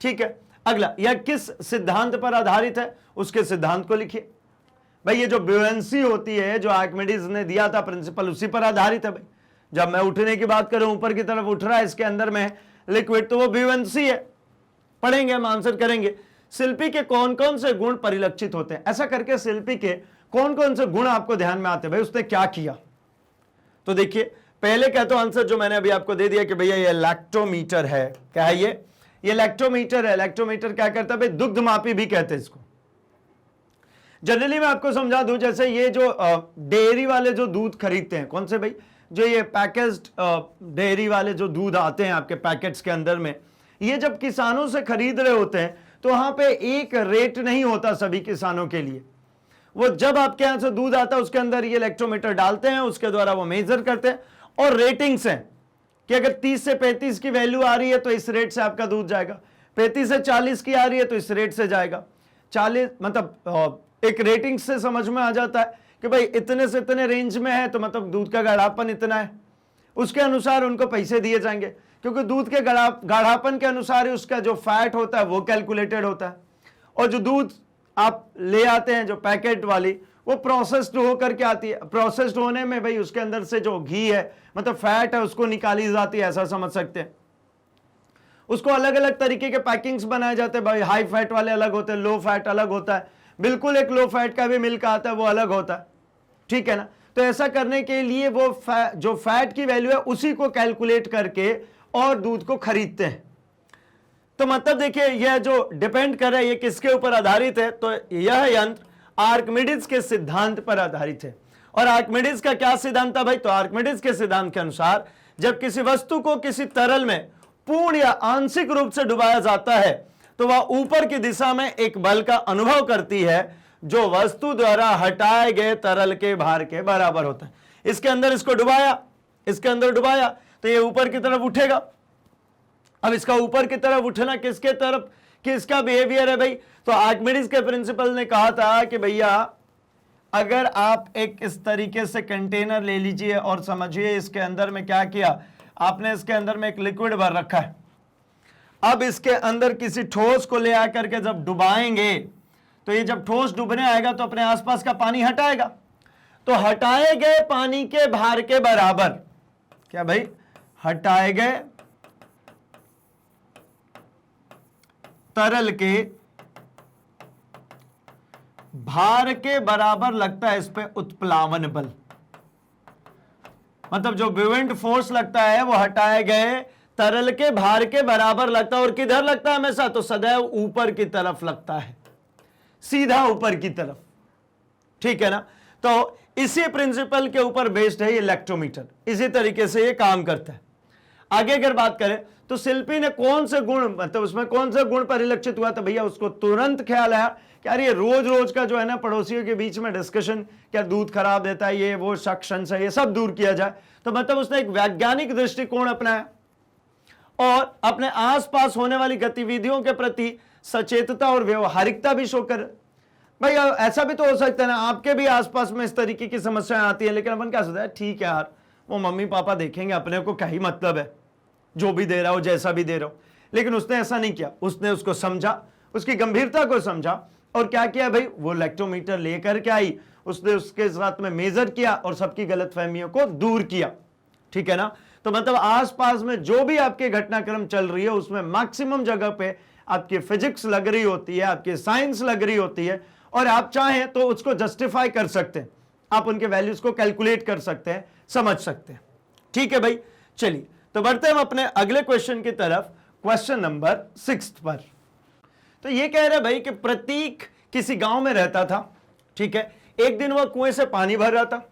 ठीक है, अगला, यह किस सिद्धांत पर आधारित है, उसके सिद्धांत को लिखिए। भाई ये जो ब्यूएंसी होती है, जो आर्किमिडीज ने दिया था प्रिंसिपल, उसी पर आधारित है भाई। जब मैं उठने की बात करूं, ऊपर की तरफ उठ रहा है इसके अंदर में लिक्विड, तो वो ब्यूएंसी है। पढ़ेंगे, हम आंसर करेंगे। शिल्पी के कौन कौन से गुण परिलक्षित होते हैं, ऐसा करके शिल्पी के कौन कौन से गुण आपको ध्यान में आते हैं, भाई उसने क्या किया। तो देखिए, पहले क्या तो आंसर जो मैंने अभी आपको दे दिया कि भैया ये लैक्टोमीटर है। क्या है ये लैक्टोमीटर है। लैक्टोमीटर क्या करता है भाई, दुग्ध मापी भी कहते हैं इसको। जनरली मैं आपको समझा दूं, जैसे ये जो डेयरी वाले जो दूध खरीदते हैं, कौन से भाई, जो ये पैकेज्ड डेयरी वाले जो दूध आते हैं आपके पैकेट्स के अंदर में, ये जब किसानों से खरीद रहे होते हैं तो वहां पे एक रेट नहीं होता सभी किसानों के लिए। वो जब आपके यहां से दूध आता है उसके अंदर ये इलेक्ट्रोमीटर डालते हैं, उसके द्वारा वो मेजर करते हैं और रेटिंग्स हैं कि अगर 30 से 35 की वैल्यू आ रही है तो इस रेट से आपका दूध जाएगा, 35 से 40 की आ रही है तो इस रेट से जाएगा। 40 मतलब एक रेटिंग से समझ में आ जाता है कि भाई इतने से इतने रेंज में है तो मतलब दूध का गाढ़ापन इतना है, उसके अनुसार उनको पैसे दिए जाएंगे, क्योंकि दूध के गाढ़ापन के अनुसार ही उसका जो फैट होता है वो कैलकुलेटेड होता है। और जो दूध आप ले आते हैं जो पैकेट वाली, वो प्रोसेस्ड होकर के आती है। प्रोसेस्ड होने में भाई उसके अंदर से जो घी है, मतलब फैट है, उसको निकाली जाती है, ऐसा समझ सकते हैं। उसको अलग अलग तरीके के पैकिंग्स बनाए जाते हैं भाई, हाई फैट वाले अलग होते हैं, लो फैट अलग होता है, बिल्कुल एक लो फैट का भी मिल्क आता है वो अलग होता है। ठीक है ना, तो ऐसा करने के लिए वो जो फैट की वैल्यू है उसी को कैलकुलेट करके और दूध को खरीदते हैं। तो मतलब देखिए, यह जो डिपेंड कर रहा है ये किसके ऊपर आधारित है, तो यह यंत्र आर्किमिडीज के सिद्धांत पर आधारित है। और आर्किमिडीज का क्या सिद्धांत था भाई, तो आर्किमिडीज के सिद्धांत के अनुसार जब किसी वस्तु को किसी तरल में पूर्ण या आंशिक रूप से डुबाया जाता है तो वह ऊपर की दिशा में एक बल का अनुभव करती है जो वस्तु द्वारा हटाए गए तरल के भार के बराबर होता है। इसके अंदर इसको डुबाया, इसके अंदर डुबाया तो ये ऊपर की तरफ उठेगा। अब इसका ऊपर की तरफ उठना किसके तरफ, किसका बिहेवियर है भाई, तो आर्किमिडीज के प्रिंसिपल ने कहा था कि भैया अगर आप एक इस तरीके से कंटेनर ले लीजिए और समझिए इसके अंदर में क्या किया आपने, इसके अंदर में एक लिक्विड भर रखा है। अब इसके अंदर किसी ठोस को ले आकर के जब डुबाएंगे तो ये जब ठोस डूबने आएगा तो अपने आसपास का पानी हटाएगा, तो हटाए गए पानी के भार के बराबर, क्या भाई, हटाए गए तरल के भार के बराबर लगता है इस पे उत्प्लावन बल। मतलब जो ब्यूएंट फोर्स लगता है वो हटाए गए तरल के भार के बराबर लगता है। और किधर लगता है हमेशा, तो सदैव ऊपर की तरफ लगता है, सीधा ऊपर की तरफ। ठीक है ना, तो इसी प्रिंसिपल के ऊपर बेस्ड है ये इलेक्ट्रोमीटर, इसी तरीके से ये काम करता है। आगे अगर बात करें तो शिल्पी ने कौन से गुण, मतलब उसमें कौन से गुण परिलक्षित हुआ, तो भैया उसको तुरंत ख्याल आया कि यार ये रोज रोज का जो है ना पड़ोसियों के बीच में डिस्कशन, क्या दूध खराब देता है, ये वो शख्स है, ये सब दूर किया जाए। तो मतलब उसने एक वैज्ञानिक दृष्टिकोण अपनाया और अपने आसपास होने वाली गतिविधियों के प्रति सचेतता और व्यवहारिकता भी शो कर। भाई ऐसा भी तो हो सकता है ना, आपके भी आसपास में इस तरीके की समस्याएं आती है, लेकिन अपन क्या सोचता है, ठीक है यार वो मम्मी पापा देखेंगे, अपने को क्या ही मतलब है, जो भी दे रहा हो जैसा भी दे रहा हो। लेकिन उसने ऐसा नहीं किया, उसने उसको समझा, उसकी गंभीरता को समझा और क्या किया भाई, वो लैक्टोमीटर लेकर के आई, उसने उसके साथ में मेजर किया और सबकी गलतफहमियों को दूर किया। ठीक है ना, तो मतलब आसपास में जो भी आपके घटनाक्रम चल रही है उसमें मैक्सिमम जगह पे आपकी फिजिक्स लग रही होती है, आपकी साइंस लग रही होती है, और आप चाहें तो उसको जस्टिफाई कर सकते हैं, आप उनके वैल्यूज को कैलकुलेट कर सकते हैं, समझ सकते हैं। ठीक है भाई, चलिए तो बढ़ते हैं हम अपने अगले क्वेश्चन की तरफ, क्वेश्चन नंबर 6 पर। तो ये कह रहे भाई कि प्रतीक किसी गांव में रहता था। ठीक है, एक दिन वह कुएं से पानी भर रहा था।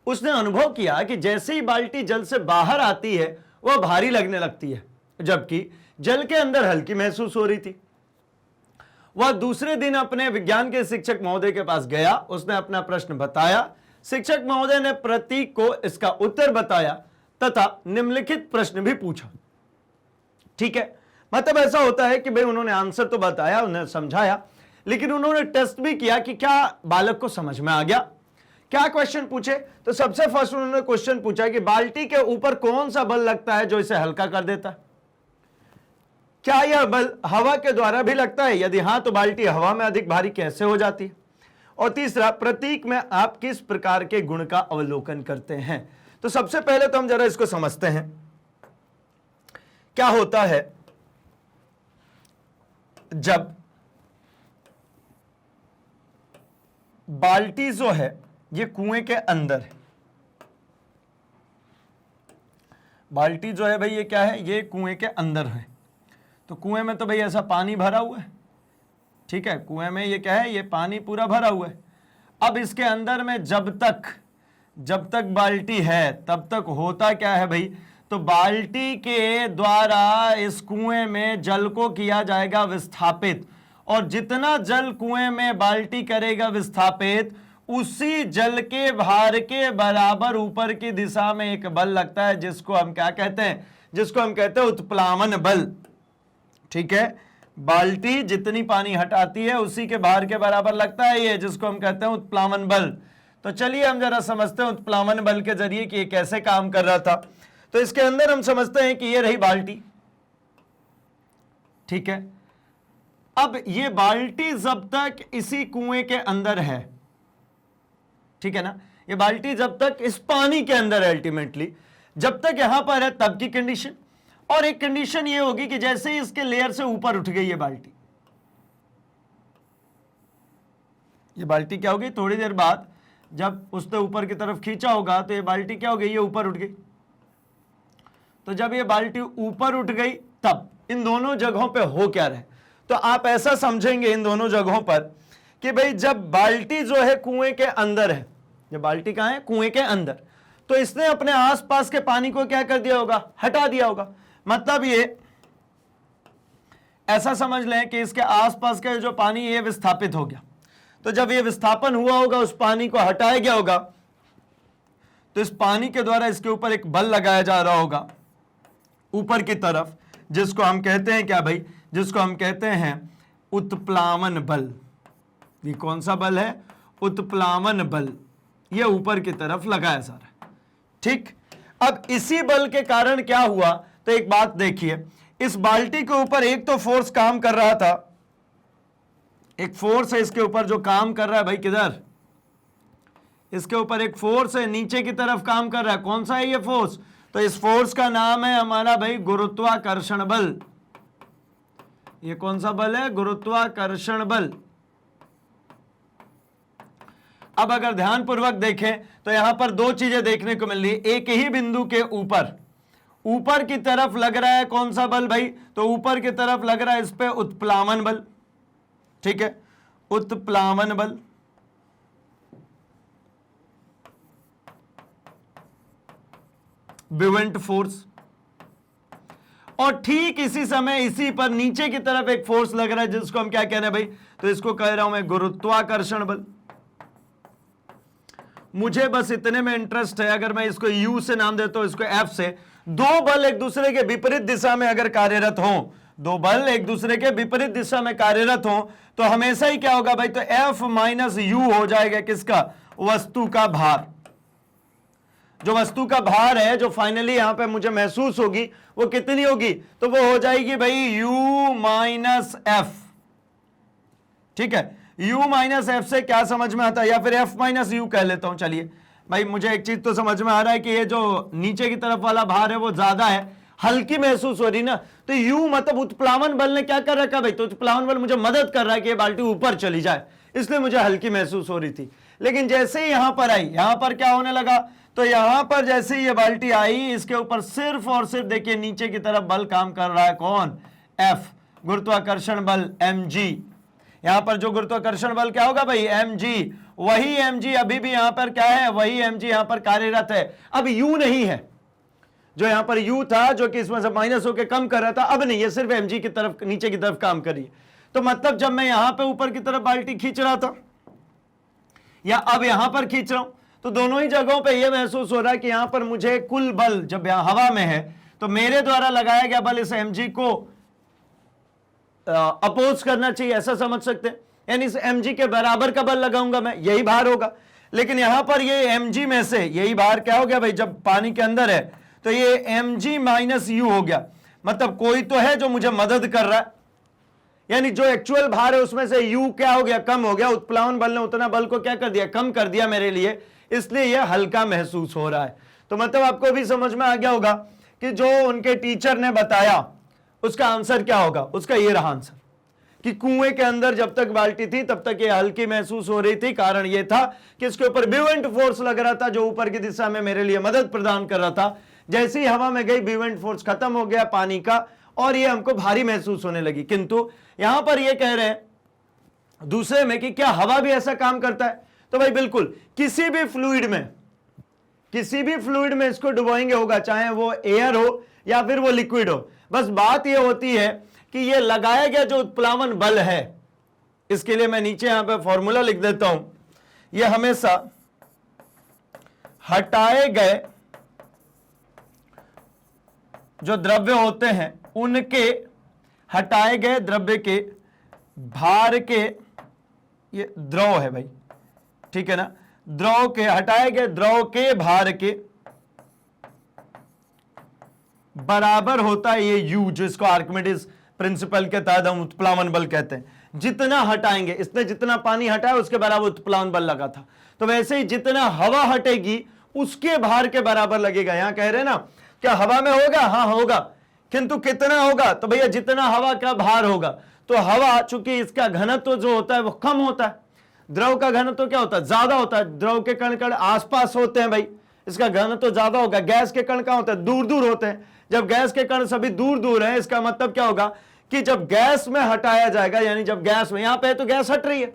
उसने अनुभव किया कि जैसे ही बाल्टी जल से बाहर आती है वह भारी लगने लगती है, जबकि जल के अंदर हल्की महसूस हो रही थी। वह दूसरे दिन अपने विज्ञान के शिक्षक महोदय के पास गया, उसने अपना प्रश्न बताया। शिक्षक महोदय ने प्रतीक को इसका उत्तर बताया तथा निम्नलिखित प्रश्न भी पूछा। ठीक है, मतलब ऐसा होता है कि भाई उन्होंने आंसर तो बताया, उन्हें समझाया, लेकिन उन्होंने टेस्ट भी किया कि क्या बालक को समझ में आ गया। क्या क्वेश्चन पूछे? तो सबसे फर्स्ट उन्होंने क्वेश्चन पूछा कि बाल्टी के ऊपर कौन सा बल लगता है जो इसे हल्का कर देता है? क्या यह बल हवा के द्वारा भी लगता है? यदि हां तो बाल्टी हवा में अधिक भारी कैसे हो जाती है? और तीसरा, प्रतीक में आप किस प्रकार के गुण का अवलोकन करते हैं? तो सबसे पहले तो हम जरा इसको समझते हैं। क्या होता है जब बाल्टी जो है ये कुएं के अंदर है, बाल्टी जो है भाई ये क्या है, ये कुएं के अंदर है। तो कुएं में तो भाई ऐसा पानी भरा हुआ है, ठीक है, कुएं में ये क्या है, ये पानी पूरा भरा हुआ है। अब इसके अंदर में जब तक बाल्टी है तब तक होता क्या है भाई, तो बाल्टी के द्वारा इस कुएं में जल को किया जाएगा विस्थापित, और जितना जल कुएं में बाल्टी करेगा विस्थापित, उसी जल के भार के बराबर ऊपर की दिशा में एक बल लगता है, जिसको हम क्या कहते हैं, जिसको हम कहते हैं उत्प्लावन बल। ठीक है, बाल्टी जितनी पानी हटाती है उसी के भार के बराबर लगता है ये, जिसको हम कहते हैं उत्प्लावन बल। तो चलिए हम जरा समझते हैं उत्प्लावन बल के जरिए कि ये कैसे काम कर रहा था। तो इसके अंदर हम समझते हैं कि ये रही बाल्टी, ठीक है। अब ये बाल्टी जब तक इसी कुएं के अंदर है, ठीक है ना, ये बाल्टी जब तक इस पानी के अंदर है, अल्टीमेटली जब तक यहां पर है तब की कंडीशन। और एक कंडीशन ये होगी कि जैसे ही इसके लेयर से ऊपर उठ गई ये बाल्टी क्या हो गई, थोड़ी देर बाद जब उसने ऊपर की तरफ खींचा होगा तो ये बाल्टी क्या हो गई, ये ऊपर उठ गई। तो जब ये बाल्टी ऊपर उठ गई तब इन दोनों जगहों पे हो क्या रहे, तो आप ऐसा समझेंगे इन दोनों जगहों पर कि भाई जब बाल्टी जो है कुएं के अंदर है, जब बाल्टी कहां है, कुएं के अंदर, तो इसने अपने आसपास के पानी को क्या कर दिया होगा, हटा दिया होगा। मतलब ये ऐसा समझ लें कि इसके आसपास का जो पानी ये विस्थापित हो गया। तो जब ये विस्थापन हुआ होगा, उस पानी को हटाया गया होगा, तो इस पानी के द्वारा इसके ऊपर एक बल लगाया जा रहा होगा ऊपर की तरफ, जिसको हम कहते हैं क्या भाई, जिसको हम कहते हैं उत्प्लावन बल। ये कौन सा बल है, उत्प्लावन बल, ये ऊपर की तरफ लगाया जा रहा है। ठीक, अब इसी बल के कारण क्या हुआ, तो एक बात देखिए, इस बाल्टी के ऊपर एक तो फोर्स काम कर रहा था, एक फोर्स है इसके ऊपर जो काम कर रहा है भाई, किधर, इसके ऊपर एक फोर्स है नीचे की तरफ काम कर रहा है। कौन सा है ये फोर्स, तो इस फोर्स का नाम है हमारा भाई गुरुत्वाकर्षण बल। ये कौन सा बल है, गुरुत्वाकर्षण बल। अब अगर ध्यानपूर्वक देखें तो यहां पर दो चीजें देखने को मिल रही है। एक ही बिंदु के ऊपर की तरफ लग रहा है कौन सा बल भाई, तो ऊपर की तरफ लग रहा है इस पे उत्प्लावन बल। ठीक है, उत्प्लावन बल। ब्यूवेंट फोर्स। और ठीक इसी समय इसी पर नीचे की तरफ एक फोर्स लग रहा है, जिसको हम क्या कह रहे हैं भाई, तो इसको कह रहा हूं मैं गुरुत्वाकर्षण बल। मुझे बस इतने में इंटरेस्ट है, अगर मैं इसको यू से नाम देता हूं, इसको एफ से, दो बल एक दूसरे के विपरीत दिशा में अगर कार्यरत हो, दो बल एक दूसरे के विपरीत दिशा में कार्यरत हो, तो हमेशा ही क्या होगा भाई, तो एफ माइनस यू हो जाएगा किसका, वस्तु का भार। जो वस्तु का भार है, जो फाइनली यहां पे मुझे महसूस होगी, वो कितनी होगी, तो वो हो जाएगी भाई u माइनस एफ। ठीक है, u माइनस एफ से क्या समझ में आता है, या फिर f माइनस यू कह लेता हूं। चलिए भाई, मुझे एक चीज तो समझ में आ रहा है कि ये जो नीचे की तरफ वाला भार है वो ज्यादा है, हल्की महसूस हो रही ना, तो u मतलब उत्प्लावन बल ने क्या कर रखा भाई, तो उत्प्लावन बल मुझे मदद कर रहा है कि ये बाल्टी ऊपर चली जाए, इसलिए मुझे हल्की महसूस हो रही थी। लेकिन जैसे ही यहां पर आई, यहां पर क्या होने लगा, तो यहां पर जैसे ही ये बाल्टी आई, इसके ऊपर सिर्फ और सिर्फ देखिए नीचे की तरफ बल काम कर रहा है, कौन, F, गुरुत्वाकर्षण बल mg। यहां पर जो गुरुत्वाकर्षण बल क्या होगा भाई, mg। वही mg अभी भी यहां पर क्या है, वही mg यहां पर कार्यरत है। अब u नहीं है, जो यहां पर u था जो कि इसमें से माइनस होकर कम कर रहा था, अब नहीं, ये सिर्फ mg की तरफ, नीचे की तरफ काम कर रही है। तो मतलब जब मैं यहां पे ऊपर की तरफ बाल्टी खींच रहा था या अब यहां पर खींच रहा हूं, तो दोनों ही जगहों पे यह महसूस हो रहा है कि यहां पर मुझे कुल बल जब यहां हवा में है तो मेरे द्वारा लगाया गया बल इस mg को अपोज करना चाहिए, ऐसा समझ सकते हैं। यानी इस mg के बराबर का बल लगाऊंगा मैं, यही भार होगा। लेकिन यहां पर ये mg में से यही भार क्या हो गया भाई, जब पानी के अंदर है तो ये mg माइनस u हो गया। मतलब कोई तो है जो मुझे मदद कर रहा है, यानी जो एक्चुअल भार है उसमें से u क्या हो गया, कम हो गया। उत्प्लावन बल ने उतना बल को क्या कर दिया, कम कर दिया मेरे लिए, इसलिए यह हल्का महसूस हो रहा है। तो मतलब आपको भी समझ में आ गया होगा कि जो उनके टीचर ने बताया उसका आंसर क्या होगा। उसका ये रहा आंसर कि कुएं के अंदर जब तक बाल्टी थी तब तक ये हल्की महसूस हो रही थी। कारण ये था कि इसके ऊपर ब्यूएंट फोर्स लग रहा था जो ऊपर की दिशा में मेरे लिए मदद प्रदान कर रहा था। जैसे ही हवा में गई ब्यूएंट फोर्स खत्म हो गया पानी का और ये हमको भारी महसूस होने लगी। किंतु यहां पर ये कह रहे हैं दूसरे में कि क्या हवा भी ऐसा काम करता है, तो भाई बिल्कुल, किसी भी फ्लूइड में इसको डुबोएंगे होगा, चाहे वो एयर हो या फिर वो लिक्विड हो। बस बात ये होती है कि ये लगाया गया जो उत्प्लावन बल है, इसके लिए मैं नीचे यहां पे फॉर्मूला लिख देता हूं। ये हमेशा हटाए गए जो द्रव्य होते हैं उनके, हटाए गए द्रव्य के भार के, ये द्रव है भाई, ठीक है ना, द्रव के, हटाए गए द्रव के भार के बराबर होता है ये u, जिसको आर्किमिडीज प्रिंसिपल के तहत हम उत्प्लावन बल कहते हैं। जितना हटाएंगे, इसने जितना पानी हटाया उसके बराबर उत्प्लावन बल लगा था, तो वैसे ही जितना हवा हटेगी उसके भार के बराबर लगेगा। यहां कह रहे हैं ना, क्या हवा में होगा, हाँ होगा, किंतु कितना होगा, तो भैया जितना हवा का भार होगा। तो हवा चूंकि इसका घनत्व जो होता है वो कम होता है, द्रव का घनत्व क्या होता है, ज्यादा होता है। द्रव के कण कण आसपास होते हैं भाई, इसका घनत्व ज्यादा होगा। गैस के कण कहां होते हैं, दूर दूर होते हैं। जब गैस के कण सभी दूर दूर हैं, इसका मतलब क्या होगा कि जब गैस में हटाया जाएगा, यानी जब गैस में, यहां पे तो गैस हट रही है,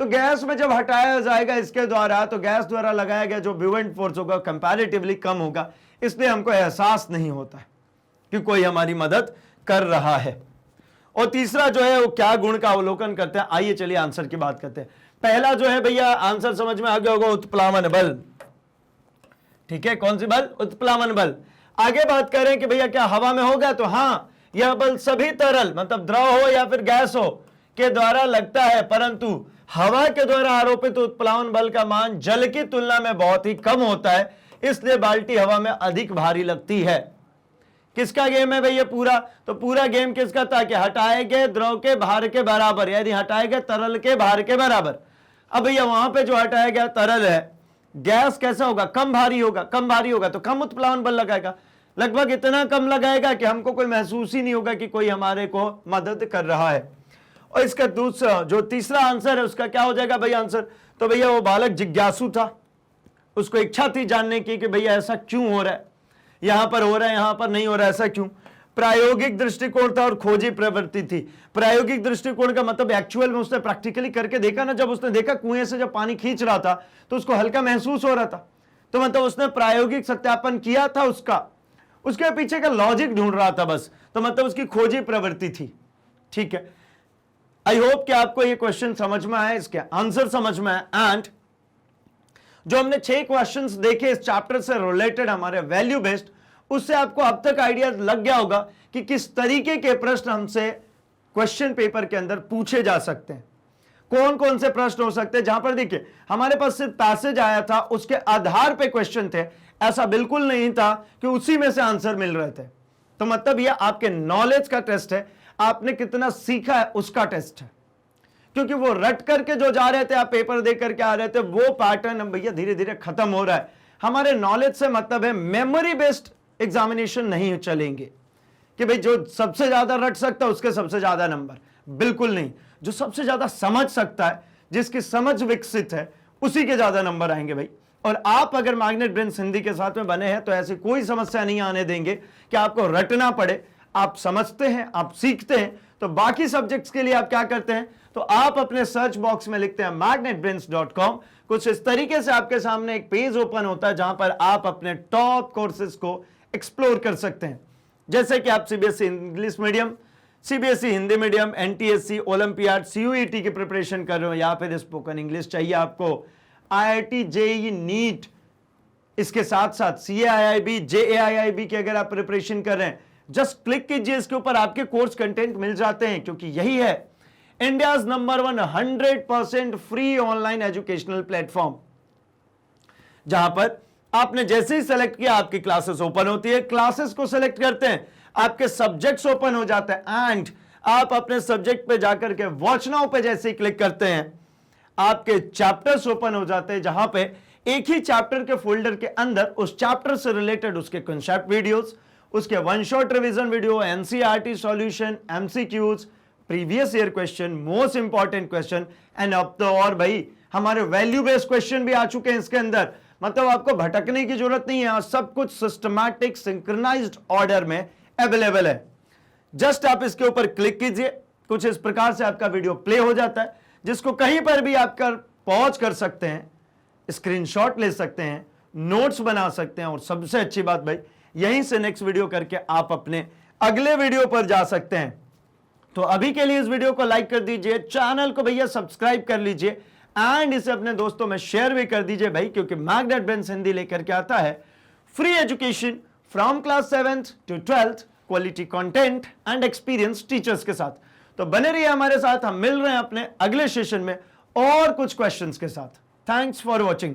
तो गैस में जब हटाया जाएगा इसके द्वारा, तो गैस द्वारा लगाया गया जो ब्यूएंट फोर्स होगा कंपैरेटिवली कम होगा, इसलिए हमको एहसास नहीं होता है कि कोई हमारी मदद कर रहा है। और तीसरा जो है वो क्या गुण का अवलोकन करते हैं, आइए चलिए आंसर की बात करते हैं। पहला जो है भैया आंसर समझ में आ गया होगा, उत्प्लावन बल, ठीक है। कौन सी बल, उत्प्लावन बल। आगे बात करें कि भैया क्या हवा में होगा, तो हाँ, यह बल सभी तरल मतलब द्रव हो या फिर गैस हो के द्वारा लगता है, परंतु हवा के द्वारा आरोपित उत्प्लावन बल का मान जल की तुलना में बहुत ही कम होता है, इसलिए बाल्टी हवा में अधिक भारी लगती है। किसका गेम है भैया पूरा, तो पूरा गेम किसका था कि हटाए गए द्रव के भार के बराबर, यानी हटाए गए तरल के भार के बराबर। अब भैया वहां पे जो हटाया गया तरल है, गैस कैसा होगा, कम भारी होगा, कम भारी होगा तो कम उत्प्लावन बल लगाएगा, लगभग इतना कम लगाएगा कि हमको कोई महसूस ही नहीं होगा कि कोई हमारे को मदद कर रहा है। और इसका दूसरा जो तीसरा आंसर है उसका क्या हो जाएगा भैया आंसर, तो भैया वो बालक जिज्ञासु था, उसको इच्छा थी जानने की कि भैया ऐसा क्यों हो रहा है, यहां पर हो रहा है यहां पर नहीं हो रहा है, ऐसा क्यों। प्रायोगिक दृष्टिकोण था और खोजी प्रवृत्ति थी। प्रायोगिक दृष्टिकोण का मतलब एक्चुअल में उसने प्रैक्टिकली करके देखा ना, जब उसने देखा कुएं से जब पानी खींच रहा था तो उसको हल्का महसूस हो रहा था, तो मतलब उसने प्रायोगिक सत्यापन किया था उसका, उसके पीछे का लॉजिक ढूंढ रहा था बस, तो मतलब उसकी खोजी प्रवृत्ति थी, ठीक है। आई होप कि आपको ये क्वेश्चन समझ में आए, इसके आंसर समझ में आए। एंड जो हमने 6 क्वेश्चंस देखे इस चैप्टर से रिलेटेड हमारे वैल्यू बेस्ड, उससे आपको अब तक आइडिया लग गया होगा कि किस तरीके के प्रश्न हमसे क्वेश्चन पेपर के अंदर पूछे जा सकते हैं, कौन कौन से प्रश्न हो सकते हैं। जहां पर देखिए हमारे पास सिर्फ पैसेज आया था, उसके आधार पे क्वेश्चन थे, ऐसा बिल्कुल नहीं था कि उसी में से आंसर मिल रहे थे। तो मतलब यह आपके नॉलेज का टेस्ट है, आपने कितना सीखा है उसका टेस्ट है, क्योंकि वो रट करके जो जा रहे थे, आप पेपर दे करके आ रहे थे, वो पैटर्न अब भैया धीरे धीरे खत्म हो रहा है। हमारे नॉलेज से मतलब है मेमोरी बेस्ड एग्जामिनेशन नहीं चलेंगे कि भाई जो सबसे ज्यादा रट सकता है उसके सबसे ज्यादा नंबर, बिल्कुल नहीं। जो सबसे ज्यादा समझ सकता है, जिसकी समझ विकसित है, उसी के ज्यादा नंबर आएंगे भाई। और आप अगर मैग्नेट ब्रेन्स हिंदी के साथ में बने हैं तो ऐसी कोई समस्या नहीं आने देंगे कि आपको रटना पड़े। आप समझते हैं, आप सीखते हैं, तो बाकी सब्जेक्ट्स के लिए आप क्या करते हैं, तो आप अपने सर्च बॉक्स में लिखते हैं magnetbrains.com। कुछ इस तरीके से आपके सामने एक पेज ओपन होता है जहां पर आप अपने टॉप कोर्सेज को एक्सप्लोर कर सकते हैं। जैसे कि आप CBSE English medium, CBSE Hindi medium, NTSC, olympiad, CUET की प्रिपरेशन कर रहे हो, या फिर स्पोकन इंग्लिश चाहिए आपको, आईआईटी, जेईई, नीट, इसके साथ साथ सीएआईआईबी, जेएआईआईबी की अगर आप प्रिपरेशन कर रहे हैं, जस्ट क्लिक कीजिए इसके ऊपर, आपके कोर्स कंटेंट मिल जाते हैं, क्योंकि यही है India's number 1 100% free online educational platform, जहां पर आपने जैसे ही सेलेक्ट किया आपकी क्लासेस ओपन होती है, क्लासेस को सेलेक्ट करते हैं, आपके सब्जेक्ट्स ओपन हो जाते हैं, एंड आप अपने सब्जेक्ट पे जाकर के वॉच नाउ पे जैसे ही क्लिक करते हैं, आपके चैप्टर्स ओपन हो जाते हैं, जहां पे एक ही चैप्टर के फोल्डर के अंदर उस चैप्टर से रिलेटेड उसके कॉन्सेप्ट वीडियोस, उसके one shot revision video, NCERT solution, MCQs, previous year question, most important question, and अब तो और भाई हमारे वैल्यू बेस्ड क्वेश्चन भी आ चुके हैं इसके अंदर। मतलब आपको भटकने की जरूरत नहीं है, सब कुछ सिस्टमैटिक सिंक्रोनाइज्ड ऑर्डर में अवेलेबल है। जस्ट आप इसके ऊपर क्लिक कीजिए, कुछ इस प्रकार से आपका वीडियो प्ले हो जाता है, जिसको कहीं पर भी आप पॉज कर सकते हैं, स्क्रीनशॉट ले सकते हैं, नोट्स बना सकते हैं, और सबसे अच्छी बात भाई, यहीं से नेक्स्ट वीडियो करके आप अपने अगले वीडियो पर जा सकते हैं। तो अभी के लिए इस वीडियो को लाइक कर दीजिए, चैनल को भैया सब्सक्राइब कर लीजिए, एंड इसे अपने दोस्तों में शेयर भी कर दीजिए भाई, क्योंकि मैग्नेट ब्रेन्स हिंदी लेकर के आता है free education from class 7th to 12th, quality content and experience teachers के साथ। तो बने रहिए हमारे साथ, हम मिल रहे हैं अपने अगले सेशन में और कुछ क्वेश्चंस के साथ। Thanks for watching.